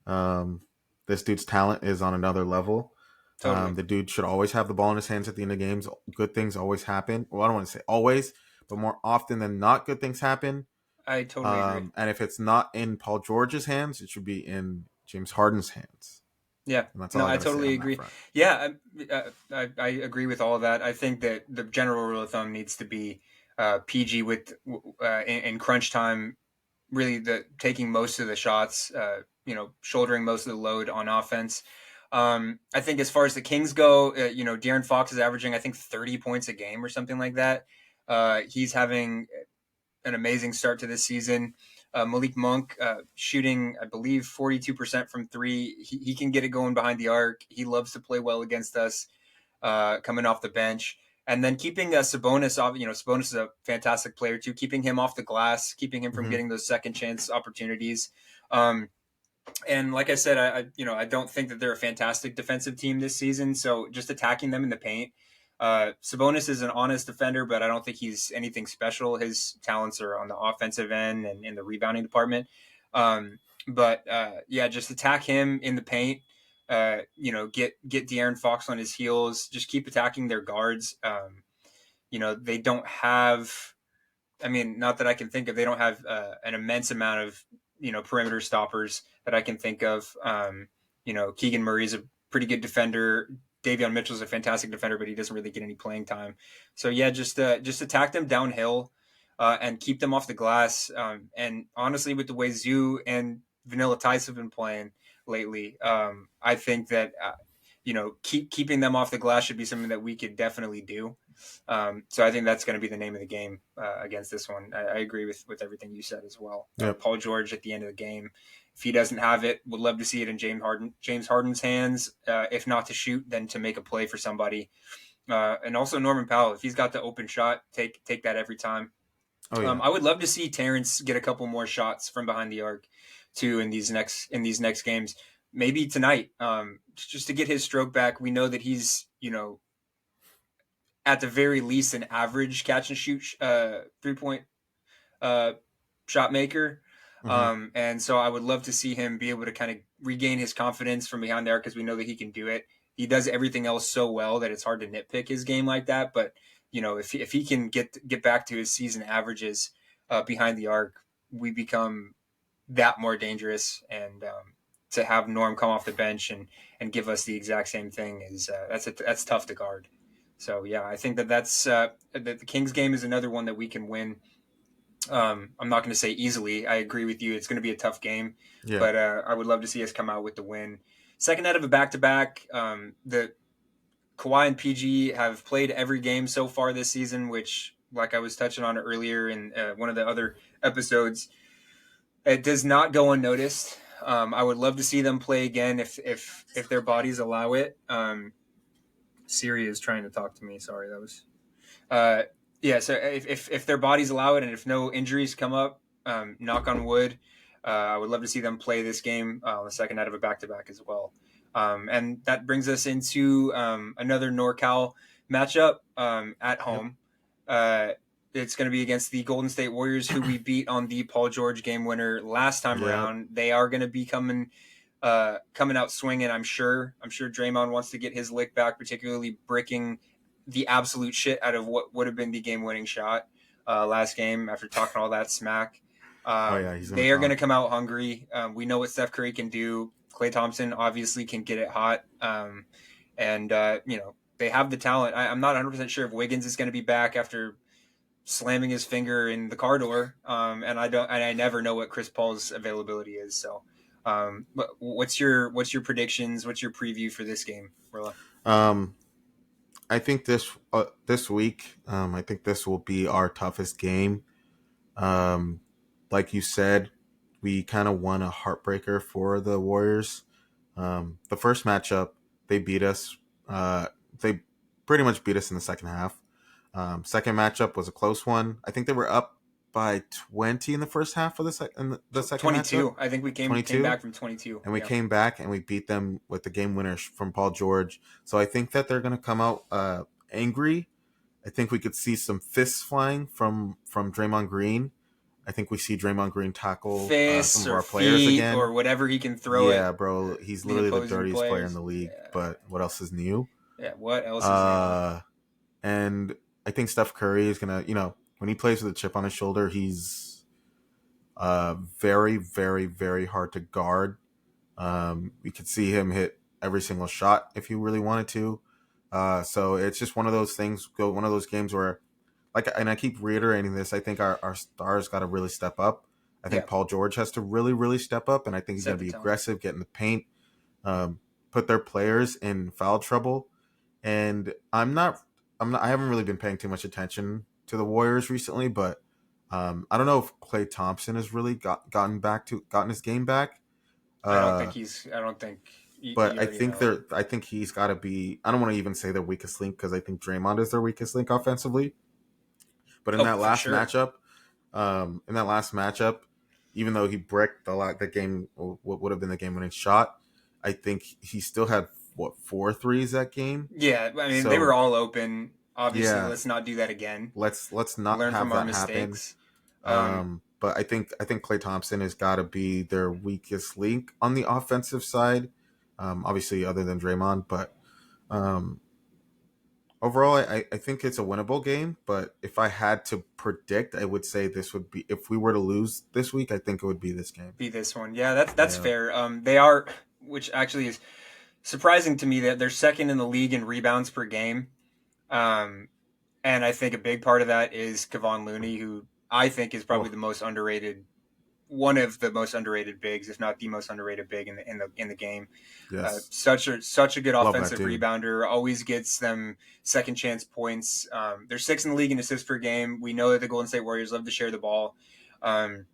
um, this dude's talent is on another level. Totally. The dude should always have the ball in his hands at the end of games. Good things always happen. Well, I don't want to say always, but more often than not, good things happen. I totally agree. And if it's not in Paul George's hands, it should be in James Harden's hands. Yeah. And that's all No, I I got to say totally on that agree. front. Yeah, I agree with all of that. I think that the general rule of thumb needs to be PG with in crunch time, really the taking most of the shots, shouldering most of the load on offense. I think as far as the Kings go, De'Aaron Fox is averaging I think 30 points a game or something like that. He's having an amazing start to this season. Malik Monk shooting, I believe, 42% from three. He can get it going behind the arc. He loves to play well against us, coming off the bench. And then keeping Sabonis off, Sabonis is a fantastic player too. Keeping him off the glass, keeping him from Mm-hmm. getting those second chance opportunities. Um, and like I said, I don't think that they're a fantastic defensive team this season. So just attacking them in the paint. Sabonis is an honest defender, but I don't think he's anything special. His talents are on the offensive end and in the rebounding department. But just attack him in the paint. Get De'Aaron Fox on his heels. Just keep attacking their guards. They don't have. I mean, not that I can think of. They don't have an immense amount of perimeter stoppers that I can think of. Keegan Murray's a pretty good defender. Davion Mitchell's a fantastic defender, but he doesn't really get any playing time. So yeah, just attack them downhill and keep them off the glass. And honestly, with the way Zoo and Vanilla Tice have been playing lately, I think that keeping them off the glass should be something that we could definitely do. So I think that's going to be the name of the game against this one. I agree with everything you said as well. Yep. Paul George at the end of the game, if he doesn't have it, would love to see it in James Harden's hands. If not to shoot, then to make a play for somebody. And also Norman Powell, if he's got the open shot, take that every time. Oh yeah. I would love to see Terrence get a couple more shots from behind the arc too in these next games. Maybe tonight, just to get his stroke back. We know that he's at the very least an average catch and shoot 3 point uh, shot maker. Mm-hmm. And so I would love to see him be able to kind of regain his confidence from behind there because we know that he can do it. He does everything else so well that it's hard to nitpick his game like that. But if he can get back to his season averages behind the arc, we become that more dangerous. And to have Norm come off the bench and give us the exact same thing is that's tough to guard. So yeah, I think that the Kings game is another one that we can win. I'm not going to say easily. I agree with you. It's going to be a tough game, Yeah. but I would love to see us come out with the win. Second out of a back to back. The Kawhi and PG have played every game so far this season, which, like I was touching on earlier in one of the other episodes, it does not go unnoticed. I would love to see them play again if their bodies allow it. Siri is trying to talk to me. Sorry, that was uh, yeah. So if their bodies allow it, and if no injuries come up, knock on wood, I would love to see them play this game the second out of a back to back as well. And that brings us into another NorCal matchup at Yep. home. It's going to be against the Golden State Warriors, who we beat on the Paul George game winner last time Yep. around. They are going to be coming out swinging. I'm sure. I'm sure Draymond wants to get his lick back, particularly bricking the absolute shit out of what would have been the game winning shot last game after talking all that smack. Oh yeah, he's gonna They are going to talk. come out hungry. We know what Steph Curry can do. Klay Thompson obviously can get it hot. And they have the talent. I'm not 100% sure if Wiggins is going to be back after slamming his finger in the car door. And I never know what Chris Paul's availability is. So, what's your predictions? What's your preview for this game, Rola? Um, I think this week, I think this will be our toughest game. Um, like you said, we kind of won a heartbreaker for the Warriors. The first matchup, they beat us. They pretty much beat us in the second half. Second matchup was a close one. I think they were up by 20 in the first half of the second matchup. 22. I think we came 22, back from 22. and we Yeah. came back and we beat them with the game winner from Paul George. So I think that they're going to come out angry. I think we could see some fists flying from Draymond Green. I think we see Draymond Green tackle some Fists of or our players feet again. or whatever he can throw at Yeah, bro, he's the literally the opposing dirtiest player in players. the league. Yeah. But what else is new? Yeah. What else is new? Uh, and I think Steph Curry is gonna, when he plays with a chip on his shoulder, he's very, very, very hard to guard. We could see him hit every single shot if he really wanted to. So it's just one of those things, one of those games where, and I keep reiterating this, I think our stars got to really step up. I think Yeah. Paul George has to really, really step up, and I think he's going Set to the be tone. aggressive, get in the paint, put their players in foul trouble. And I haven't really been paying too much attention to the Warriors recently, but I don't know if Klay Thompson has really gotten his game back. I don't think Uh, he's. I don't think but you already know. I think he's got to be. I don't want to even say their weakest link because I think Draymond is their weakest link offensively. But Oh, for sure. in that last matchup, even though he bricked the game, what would have been the game winning shot, I think he still had what 4 threes that game. Yeah, I mean they were So all open. Obviously, yeah, let's not do that again. let's not Learn have from our that happen. mistakes. Um, But I think Klay Thompson has got to be their weakest link on the offensive side. Obviously, other than Draymond, but um, overall, I think it's a winnable game. But if I had to predict, I would say this would be if we were to lose this week. I think it would be this game. be this one. Yeah, that's Yeah. fair. They are, which actually is surprising to me that they're second in the league in rebounds per game. Um, and I think a big part of that is Kevon Looney, who I think is probably Oh the most underrated, one of the most underrated bigs, if not the most underrated big in the game. yes, Such a good love that offensive dude. rebounder. Always gets them second chance points. They're sixth in the league in assists per game. We know that the Golden State Warriors love to share the ball, um,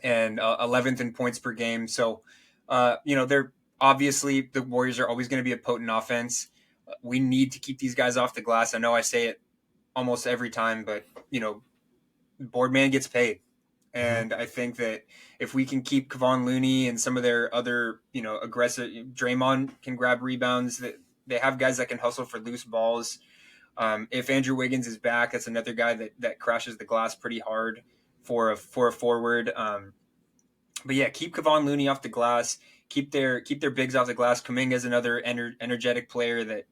and 11th in points per game. So, they're obviously the Warriors are always going to be a potent offense. We need to keep these guys off the glass. I know I say it almost every time, but Boardman gets paid. Hmm. And I think that if we can keep Kevon Looney and some of their other, aggressive, Draymond can grab rebounds. That they have guys that can hustle for loose balls. If Andrew Wiggins is back, that's another guy that crashes the glass pretty hard for a forward. But yeah, keep Kevon Looney off the glass. Keep their bigs off the glass. Kuminga is another energetic player that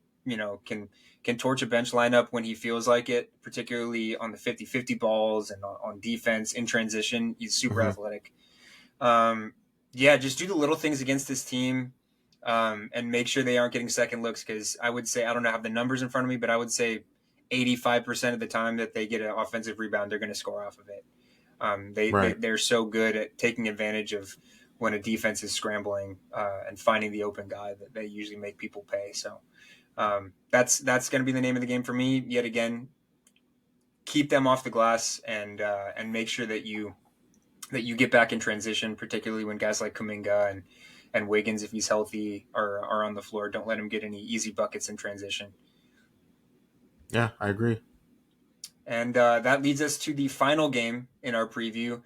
can torch a bench lineup when he feels like it, particularly on the 50-50 balls and on defense in transition. He's super Hmm. athletic. Um, yeah, just do the little things against this team, and make sure they aren't getting second looks. Because I would say I don't have the numbers in front of me, but I would say 85% of the time that they get an offensive rebound, they're going to score off of it. Right. They're so good at taking advantage of when a defense is scrambling and finding the open guy that they usually make people pay. So that's going to be the name of the game for me. Yet again, keep them off the glass and make sure that you get back in transition, particularly when guys like Kuminga and Wiggins, if he's healthy, are on the floor. Don't let him get any easy buckets in transition. Yeah, I agree. And that leads us to the final game in our preview.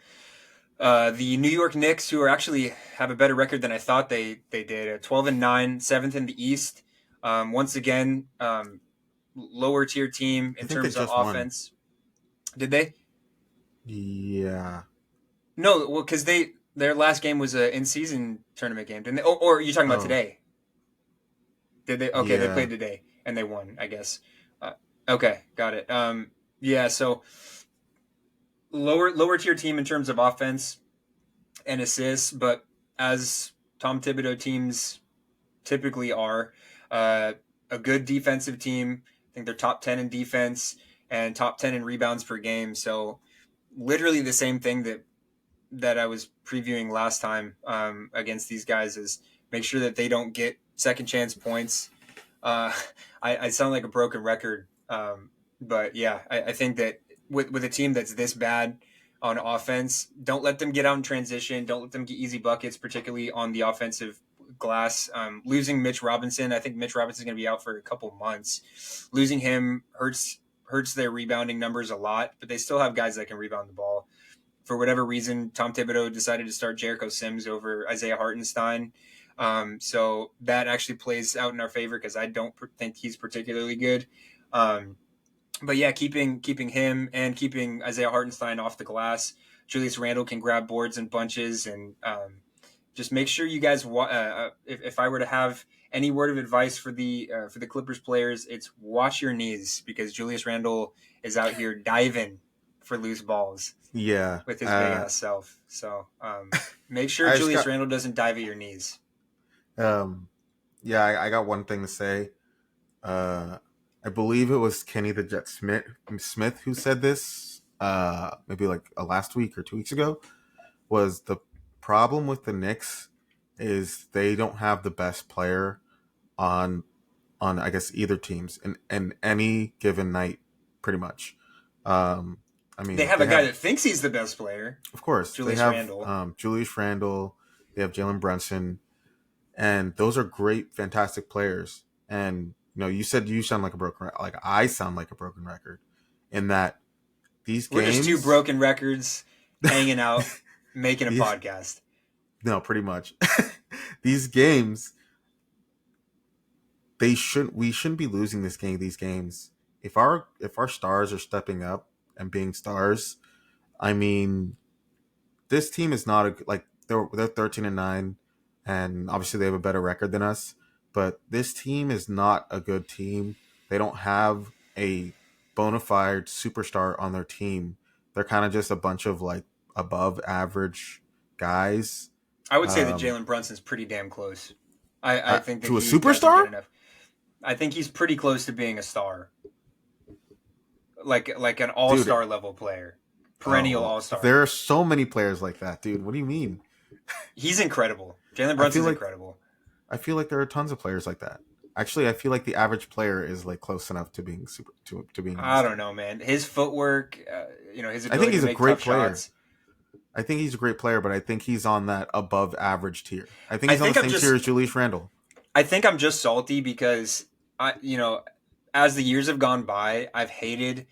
The New York Knicks, who are actually have a better record than I thought they did, 12-9, seventh in the East. Once again, lower tier team I in think they terms of just won. offense. Did they? Yeah. No, well, because their last game was a in season tournament game, didn't they? Oh, or are you talking about Oh, today? Did they? Okay, they yeah. played today and they won, I guess. Uh, okay, got it. Yeah, so lower tier team in terms of offense and assists, but as Tom Thibodeau teams typically are, uh, a good defensive team. I think they're top 10 in defense and top 10 in rebounds per game. So literally the same thing that I was previewing last time against these guys is make sure that they don't get second chance points. Uh, I sound like a broken record, but yeah, I think that with a team that's this bad on offense, don't let them get out in transition. Don't let them get easy buckets, particularly on the offensive glass. Losing Mitch Robinson, I think Mitch Robinson is going to be out for a couple months. Losing him hurts their rebounding numbers a lot, but they still have guys that can rebound the ball. For whatever reason, Tom Thibodeau decided to start Jericho Sims over Isaiah Hartenstein. So that actually plays out in our favor because I don't think he's particularly good. Um, but yeah, keeping him and keeping Isaiah Hartenstein off the glass. Julius Randle can grab boards and bunches, and just make sure you guys. If I were to have any word of advice for the Clippers players, it's watch your knees because Julius Randle is out here diving for loose balls Yeah. with his big ass self. So make sure I just Julius got Randle doesn't dive at your knees. um yeah, I got one thing to say. Uh I believe it was Kenny the Jet Smith who said this maybe like last week or 2 weeks ago, was the problem with the Knicks is they don't have the best player on I guess either teams in any given night, pretty much. Um, I They mean, have they a guy have, that thinks he's the best player, of course, they Julius have Randle. Julius Randle, they have Jalen Brunson, and those are great, fantastic players. And you said you sound like a broken, like I sound like a broken record, in that these We're just two games, broken records hanging out, making a these podcast. no, pretty much, these games we shouldn't be losing these games if our stars are stepping up and being stars. I mean, this team is not like they're 13-9, and obviously they have a better record than us, but this team is not a good team. They don't have a bona fide superstar on their team. They're kind of just a bunch of like above average guys. I would say that um Jalen Brunson's pretty damn close. I think that to a he doesn't get superstar. enough. I think he's pretty close to being a star, like an all Dude, star level player, oh perennial well, all star. there are so many players like that, dude. What do you mean? He's incredible. Jalen I feel Brunson's like incredible. I feel like there are tons of players like that. Actually, I feel like the average player is like close enough to being to being an all I don't star. know, man. His footwork, his I think ability to he's a make tough great player. shots. I think he's a great player, but I think he's on that above average tier. I think I he's on the think I'm same tier just as Julius Randle. I think I'm just salty because as the years have gone by, I've hated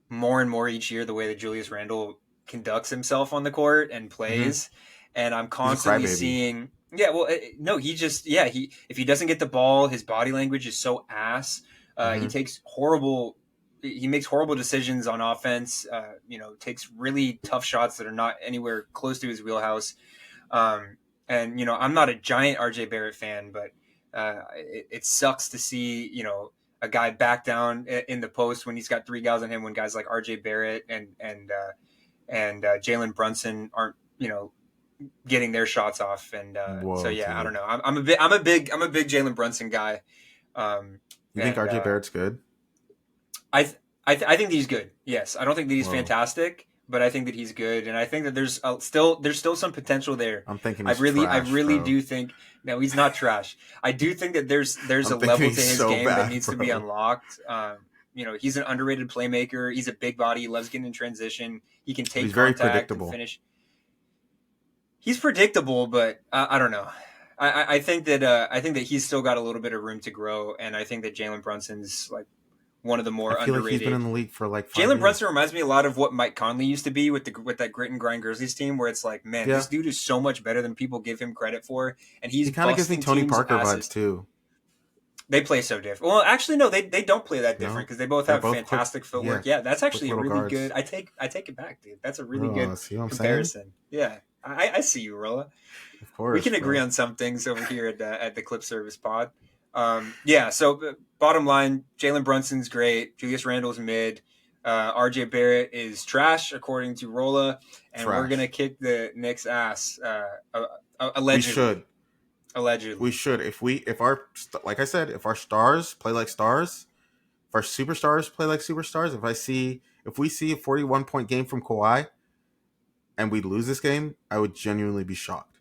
more and more each year the way that Julius Randle conducts himself on the court and Hmm. plays, and I'm He's a constantly crybaby. seeing. Yeah, well, no, he just he if he doesn't get the ball, his body language is so ass. He Hmm. takes horrible. He makes horrible decisions on offense. Takes really tough shots that are not anywhere close to his wheelhouse. And I'm not a giant RJ Barrett fan, but it sucks to see a guy back down in the post when he's got three guys on him. When guys like RJ Barrett and Jalen Brunson aren't getting their shots off. And so Whoa, yeah, I don't dude. know. I'm a big Jalen Brunson guy. Um, You think and RJ Barrett's good? I th- I think that he's good. Yes, I don't think that he's Whoa. fantastic, but I think that he's good, and I think that there's still some potential there. I'm thinking I he's really I trash, really bro. do think no, he's not trash. I do think that there's I'm a thinking level to he's his so game that bad, needs to be bro. unlocked. He's an underrated playmaker. He's a big body. He loves getting in transition. He can But take he's very contact and predictable. finish. He's predictable, but I don't know. I think that he's still got a little bit of room to grow, and I think that Jalen Brunson's like one of the I more feel like he's been underrated. in the league for like 5 Jalen years. Brunson reminds me a lot of what Mike Conley used to be with that grit and grind Grizzlies team, where it's like, man, Yeah, this dude is so much better than people give him credit for, and he he's kind of gives me busting Tony teams' Parker vibes asses. too. They play so different. Well, actually, no, they don't play that You different know, because they both they're have both quick. fantastic Yeah, footwork. Yeah, that's quick actually a little really good. guards. I take it back, dude. That's a really Oh, good see what I'm saying? comparison. Yeah, I see you, Rolla. Of We course, can agree bro. on some things over here at the Clip Service Pod. Yeah. So bottom line, Jalen Brunson's great. Julius Randle's mid. RJ Barrett is trash according to Rolla, and we're gonna Trash. kick the Knicks' ass. We Allegedly, should. We allegedly. should. If our like I said, if our stars play like stars, if our superstars play like superstars, if we see a 41-point game from Kawhi and we lose this game, I would genuinely be shocked.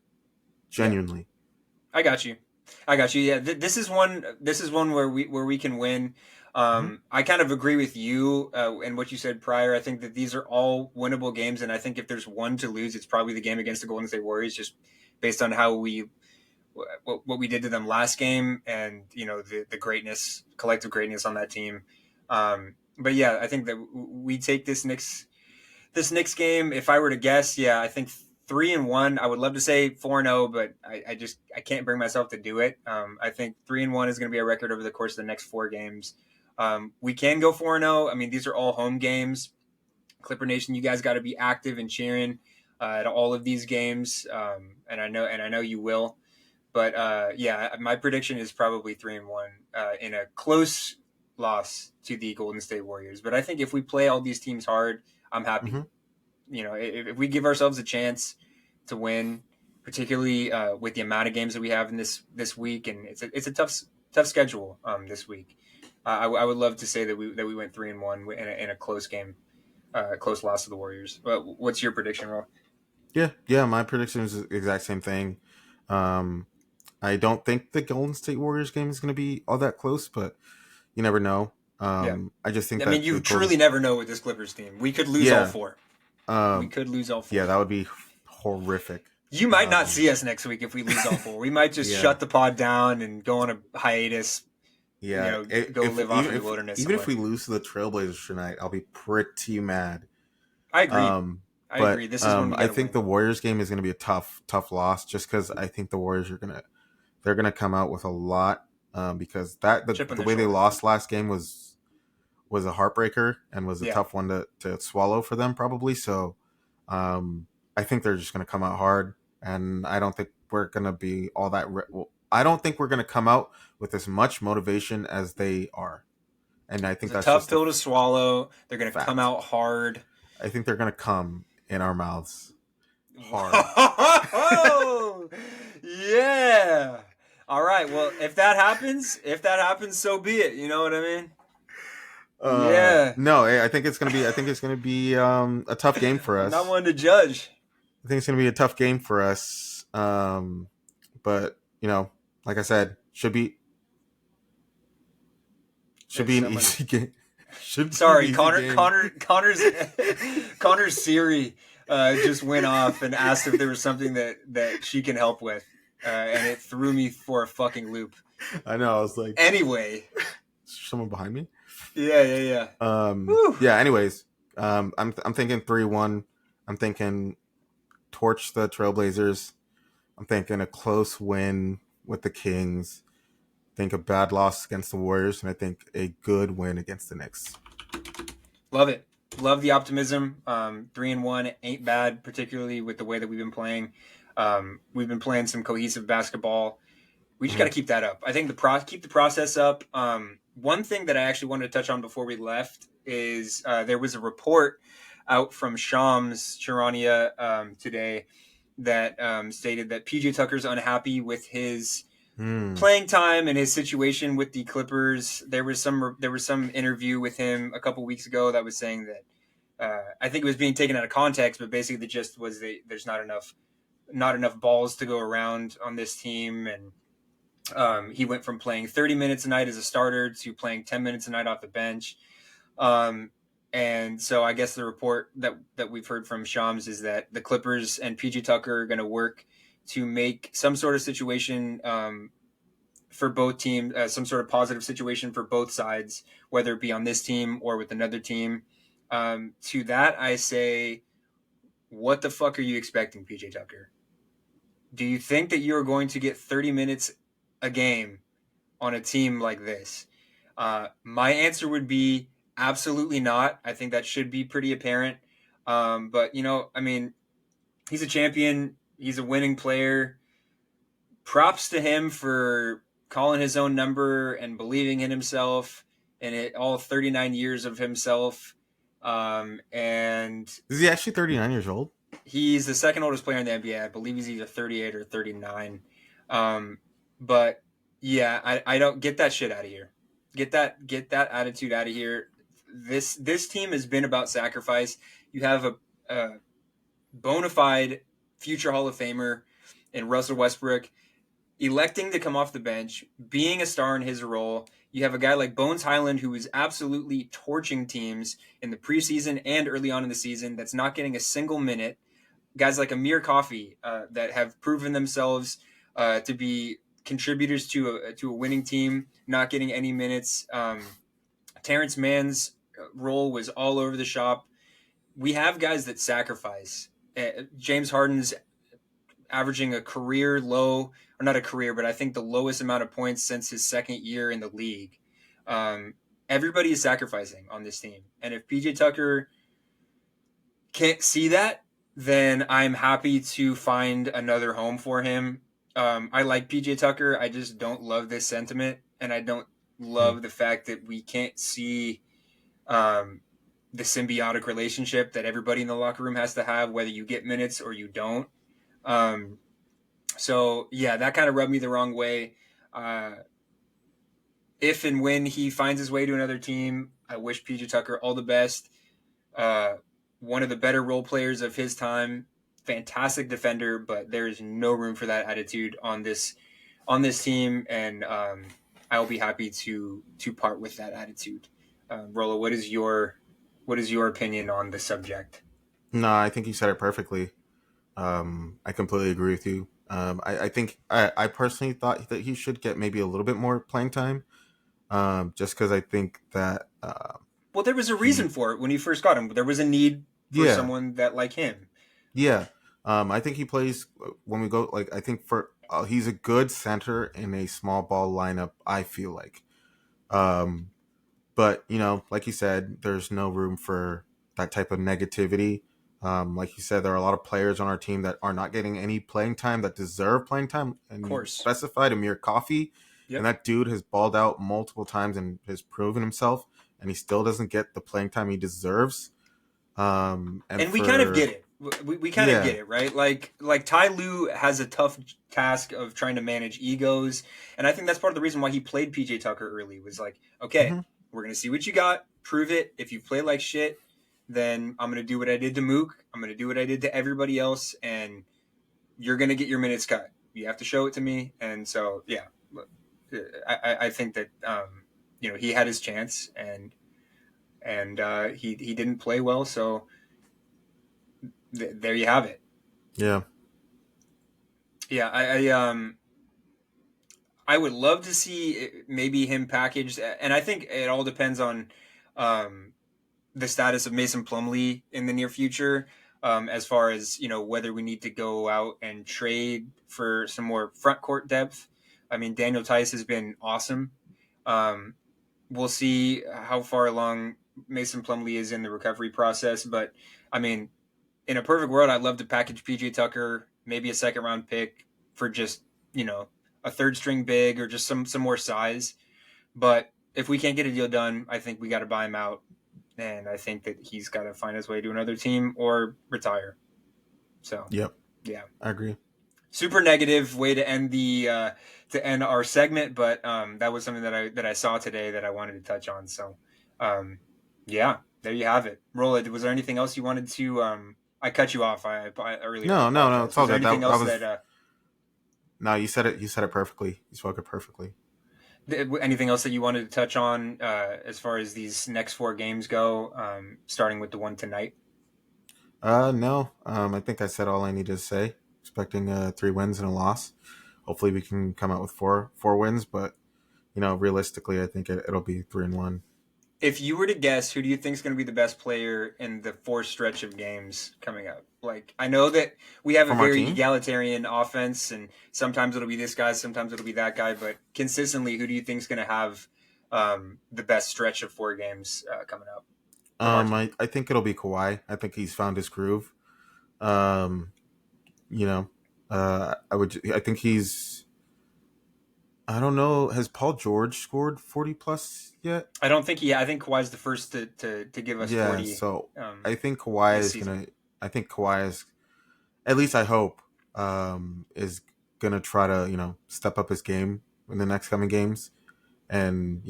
Yeah, Genuinely. I got you. I got you. Yeah, this is one. This is one where we can win. Mm-hmm. I kind of agree with you and what you said prior. I think that these are all winnable games, and I think if there's one to lose, it's probably the game against the Golden State Warriors, just based on how what we did to them last game, and the greatness, collective greatness on that team. But yeah, I think that we take this Knicks game. If I were to guess, yeah, I think 3-1. I would love to say 4-0, but I can't bring myself to do it. I think 3-1 is going to be a record over the course of the next 4 games. We can go 4-0. I mean, these are all home games. Clipper Nation, you guys got to be active and cheering at all of these games, and I know you will. But yeah, my prediction is probably 3-1 in a close loss to the Golden State Warriors. But I think if we play all these teams hard, I'm happy. Mm-hmm. If we give ourselves a chance to win, particularly with the amount of games that we have in this week, and it's a tough schedule this week. I would love to say that we went 3-1 in a close game, close loss to the Warriors. But what's your prediction, Ro? Yeah. My prediction is the exact same thing. Um, I don't think the Golden State Warriors game is going to be all that close, but you never know. Yeah, I just think I mean, that you the Golden, truly never know with this Clippers team. We could lose all yeah, four. We um, could lose all yeah, four. that would be horrific. You might not see us next week if we lose all four. We might just Yeah, shut the pod down and go on a hiatus. yeah. Go live off in the wilderness Even somewhere. if we lose to the Trailblazers tonight, I'll be pretty mad. I agree. Um, I agree. but This is when we got I to think win. the Warriors game is going to be a tough loss, just because I think the Warriors they're gonna come out with a lot, because Chip on the their way they shoulder. lost last game was a heartbreaker and was a Yeah. tough one to swallow for them probably. So I think they're just gonna come out hard, and I don't think we're gonna be all that. I don't think we're gonna come out with as much motivation as they are, and I think It's a that's tough just a pill to swallow. They're going to come fact. out hard. I think they're gonna come in our mouths hard. Whoa! Yeah. All right. Well, if that happens, so be it. You know what I mean? Yeah. No, I think it's gonna be. I think it's gonna be a tough game for I'm not us. one to judge. I think it's gonna be a tough game for us. But like I said, should There's be an someone. easy game. Should be an Sorry, easy Connor. game. Connor's Siri just went off and asked if there was something that she can help with, and it threw me for a fucking loop. I know. I was like, Anyway, is there someone behind me? yeah. Whew. Yeah. Anyways, I'm thinking 3-1. I'm thinking torch the Trailblazers. I'm thinking a close win with the Kings. Think a bad loss against the Warriors, and I think a good win against the Knicks. Love it. Love the optimism. 3-1 ain't bad, particularly with the way that we've been playing. We've been playing some cohesive basketball. We just got to keep that up. I think keep the process up. One thing that I actually wanted to touch on before we left is there was a report out from Shams Charania today that stated that PJ Tucker's unhappy with his playing time and his situation with the Clippers. There was some interview with him a couple weeks ago that was saying that I think it was being taken out of context, but basically the gist was that there's not enough balls to go around on this team, and he went from playing 30 minutes a night as a starter to playing 10 minutes a night off the bench. And so I guess the report that we've heard from Shams is that the Clippers and PJ Tucker are going to work to make some sort of situation for both teams, some sort of positive situation for both sides, whether it be on this team or with another team. To that, I say, what the fuck are you expecting, PJ Tucker? Do you think that you're going to get 30 minutes a game on a team like this? My answer would be absolutely not. I think that should be pretty apparent. But, I mean, he's a champion, he's a winning player. Props to him for calling his own number and believing in himself and all 39 years of himself. And Is he actually 39 years old? he's the second oldest player in the NBA. I believe he's either 38 or 39. But yeah, I don't get that shit out of here. Get that attitude out of here. This team has been about sacrifice. You have a bona fide future Hall of Famer in Russell Westbrook electing to come off the bench, being a star in his role. You have a guy like Bones Highland who is absolutely torching teams in the preseason and early on in the season that's not getting a single minute. Guys like Amir Coffey that have proven themselves to be contributors to a winning team, not getting any minutes. Terrence Mann's role was all over the shop. We have guys that sacrifice. James Harden's averaging a career low, or not a career, but I think the lowest amount of points since his second year in the league. Everybody is sacrificing on this team. And if PJ Tucker can't see that, then I'm happy to find another home for him. I like PJ Tucker. I just don't love this sentiment. And I don't love the fact that we can't see the symbiotic relationship that everybody in the locker room has to have, whether you get minutes or you don't. So yeah, that kind of rubbed me the wrong way. If and when he finds his way to another team, I wish PJ Tucker all the best. One of the better role players of his time, fantastic defender, but there is no room for that attitude on this team, and I'll be happy to part with that attitude. Rolla, what is your opinion on the subject? No, I think you said it perfectly. I completely agree with you. I think I personally thought that he should get maybe a little bit more playing time, just because I think that Well, there was a reason for it when you first got him. There was a need for yeah, someone that like him. yeah. I think he plays when we go like I think for he's a good center in a small ball lineup. I feel like, um, but like you said, there's no room for that type of negativity. Like you said, there are a lot of players on our team that are not getting any playing time that deserve playing time, Of and you course. specified Amir Coffey, and Yep. that dude has balled out multiple times and has proven himself, and he still doesn't get the playing time he deserves. And And we kind of get for it. We kind of yeah, get it, right? Like Ty Lue has a tough task of trying to manage egos, and I think that's part of the reason why he played PJ Tucker early. Was like, okay, hmm we're gonna see what you got, prove it. If you play like shit, then I'm gonna do what I did to Mook. I'm gonna do what I did to everybody else, and you're gonna get your minutes cut. You have to show it to me, and so yeah, I think that he had his chance, and he didn't play well, so there you have it. yeah, Yeah, I would love to see maybe him packaged, and I think it all depends on um, the status of Mason Plumlee in the near future, as far as whether we need to go out and trade for some more front court depth. I mean, Daniel Tice has been awesome. Um, we'll see how far along Mason Plumlee is in the recovery process, but I mean, in a perfect world, I'd love to package PJ Tucker, maybe a second round pick for just a third string big or just some more size. But if we can't get a deal done, I think we got to buy him out, and I think that he's got to find his way to another team or retire. So yep, yeah, I agree. super negative way to end our segment, but that was something that I saw today that I wanted to touch on. So um, yeah, there you have it. Rolla, was there anything else you wanted to? I cut you off earlier. I No, no, no, apologize. it's all Was there good. anything That else was that no, you said it. You said it perfectly. You spoke it perfectly. anything else that you wanted to touch on as far as these next four games go? Starting with the one tonight. No. I think I said all I needed to say. Expecting 3 wins and a loss. hopefully we can come out with four wins. But realistically, I think it'll be 3-1. If you were to guess, who do you think is going to be the best player in the fourth stretch of games coming up? Like, I know that we have a From our very team. egalitarian offense, and sometimes it'll be this guy, sometimes it'll be that guy, but consistently, who do you think is going to have the bbest stretch of four games coming up from our team? I think it'll be Kawhi. I think he's found his groove. Um, you know, I think he's. I don't know. Has Paul George scored 40 plus yet? I don't think I think Kawhi's the first to give us Yeah. 40 So I think Kawhi this is season. gonna. I think Kawhi is. At least I hope. Is gonna try to step up his game in the next coming games. And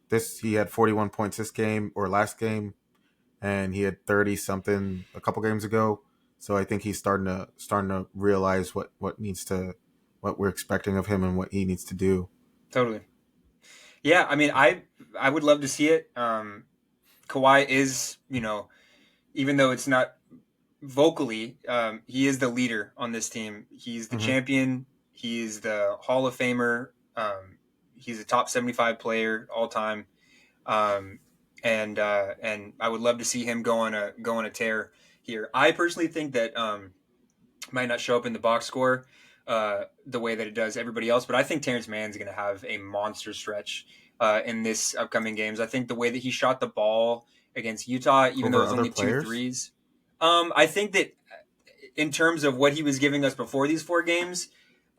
this he had 41 points this game or last game, and he had 30 something a couple games ago. So I think he's starting to realize what we're expecting of him and what he needs to do. Totally. Yeah, I mean, I would love to see it. Kawhi is, even though it's not vocally, he is the leader on this team. He's the Hmm. champion. He's the Hall of Famer. He's a top 75 player all time. Um, and I would love to see him go on a tear here. I personally think that might not show up in the box score the way that it does everybody else, but I think Terrence Mann's going to have a monster stretch in this upcoming games. I think the way that he shot the ball against Utah, even though it Over was other only two players. threes, I think that in terms of what he was giving us before these four games,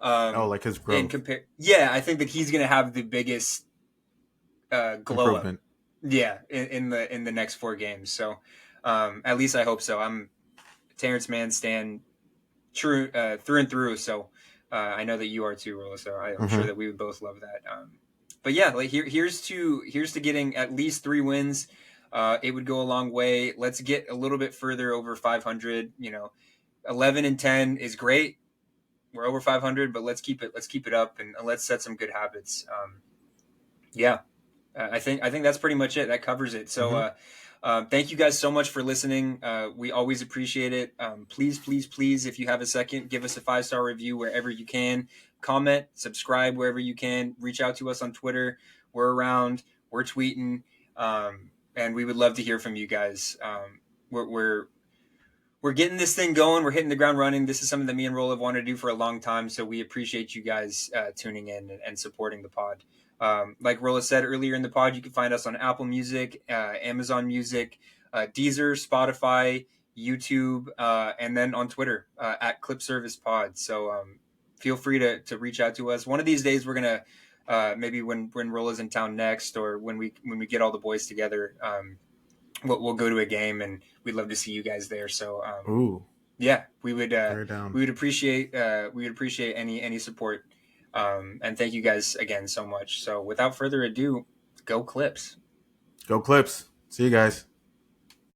Oh, like his and growth, compare, yeah, I think that he's going to have the biggest glow up, improvement. yeah, in the next four games. So at least I hope so. I'm Terrence Mann stan true through and through. So I know that you are too, Rolla. So I'm sure Hmm. that we would both love that. But yeah, like here's to getting at least three wins. It would go a long way. Let's get a little bit further over 500. 11-10 is great. We're over 500, but let's keep it up and let's set some good habits. Yeah, I think that's pretty much it. That covers it. So Hmm. thank you guys so much for listening. We always appreciate it. Please, please, please, if you have a second, give us a 5-star review wherever you can. Comment, subscribe wherever you can. Reach out to us on Twitter. We're around. We're tweeting, and we would love to hear from you guys. We're getting this thing going. We're hitting the ground running. This is something that me and Roll have wanted to do for a long time. So we appreciate you guys tuning in and supporting the pod. Like Rolla said earlier in the pod, you can find us on Apple Music, Amazon Music, Deezer, Spotify, YouTube, and then on Twitter at Clip Service Pod. So feel free to reach out to us. One of these days, we're gonna maybe when Rolla's in town next, or when we get all the boys together. We'll go to a game and we'd love to see you guys there. So Ooh, yeah, very down. we would appreciate any support. And thank you guys again so much. So without further ado, go Clips. Go Clips. See you guys.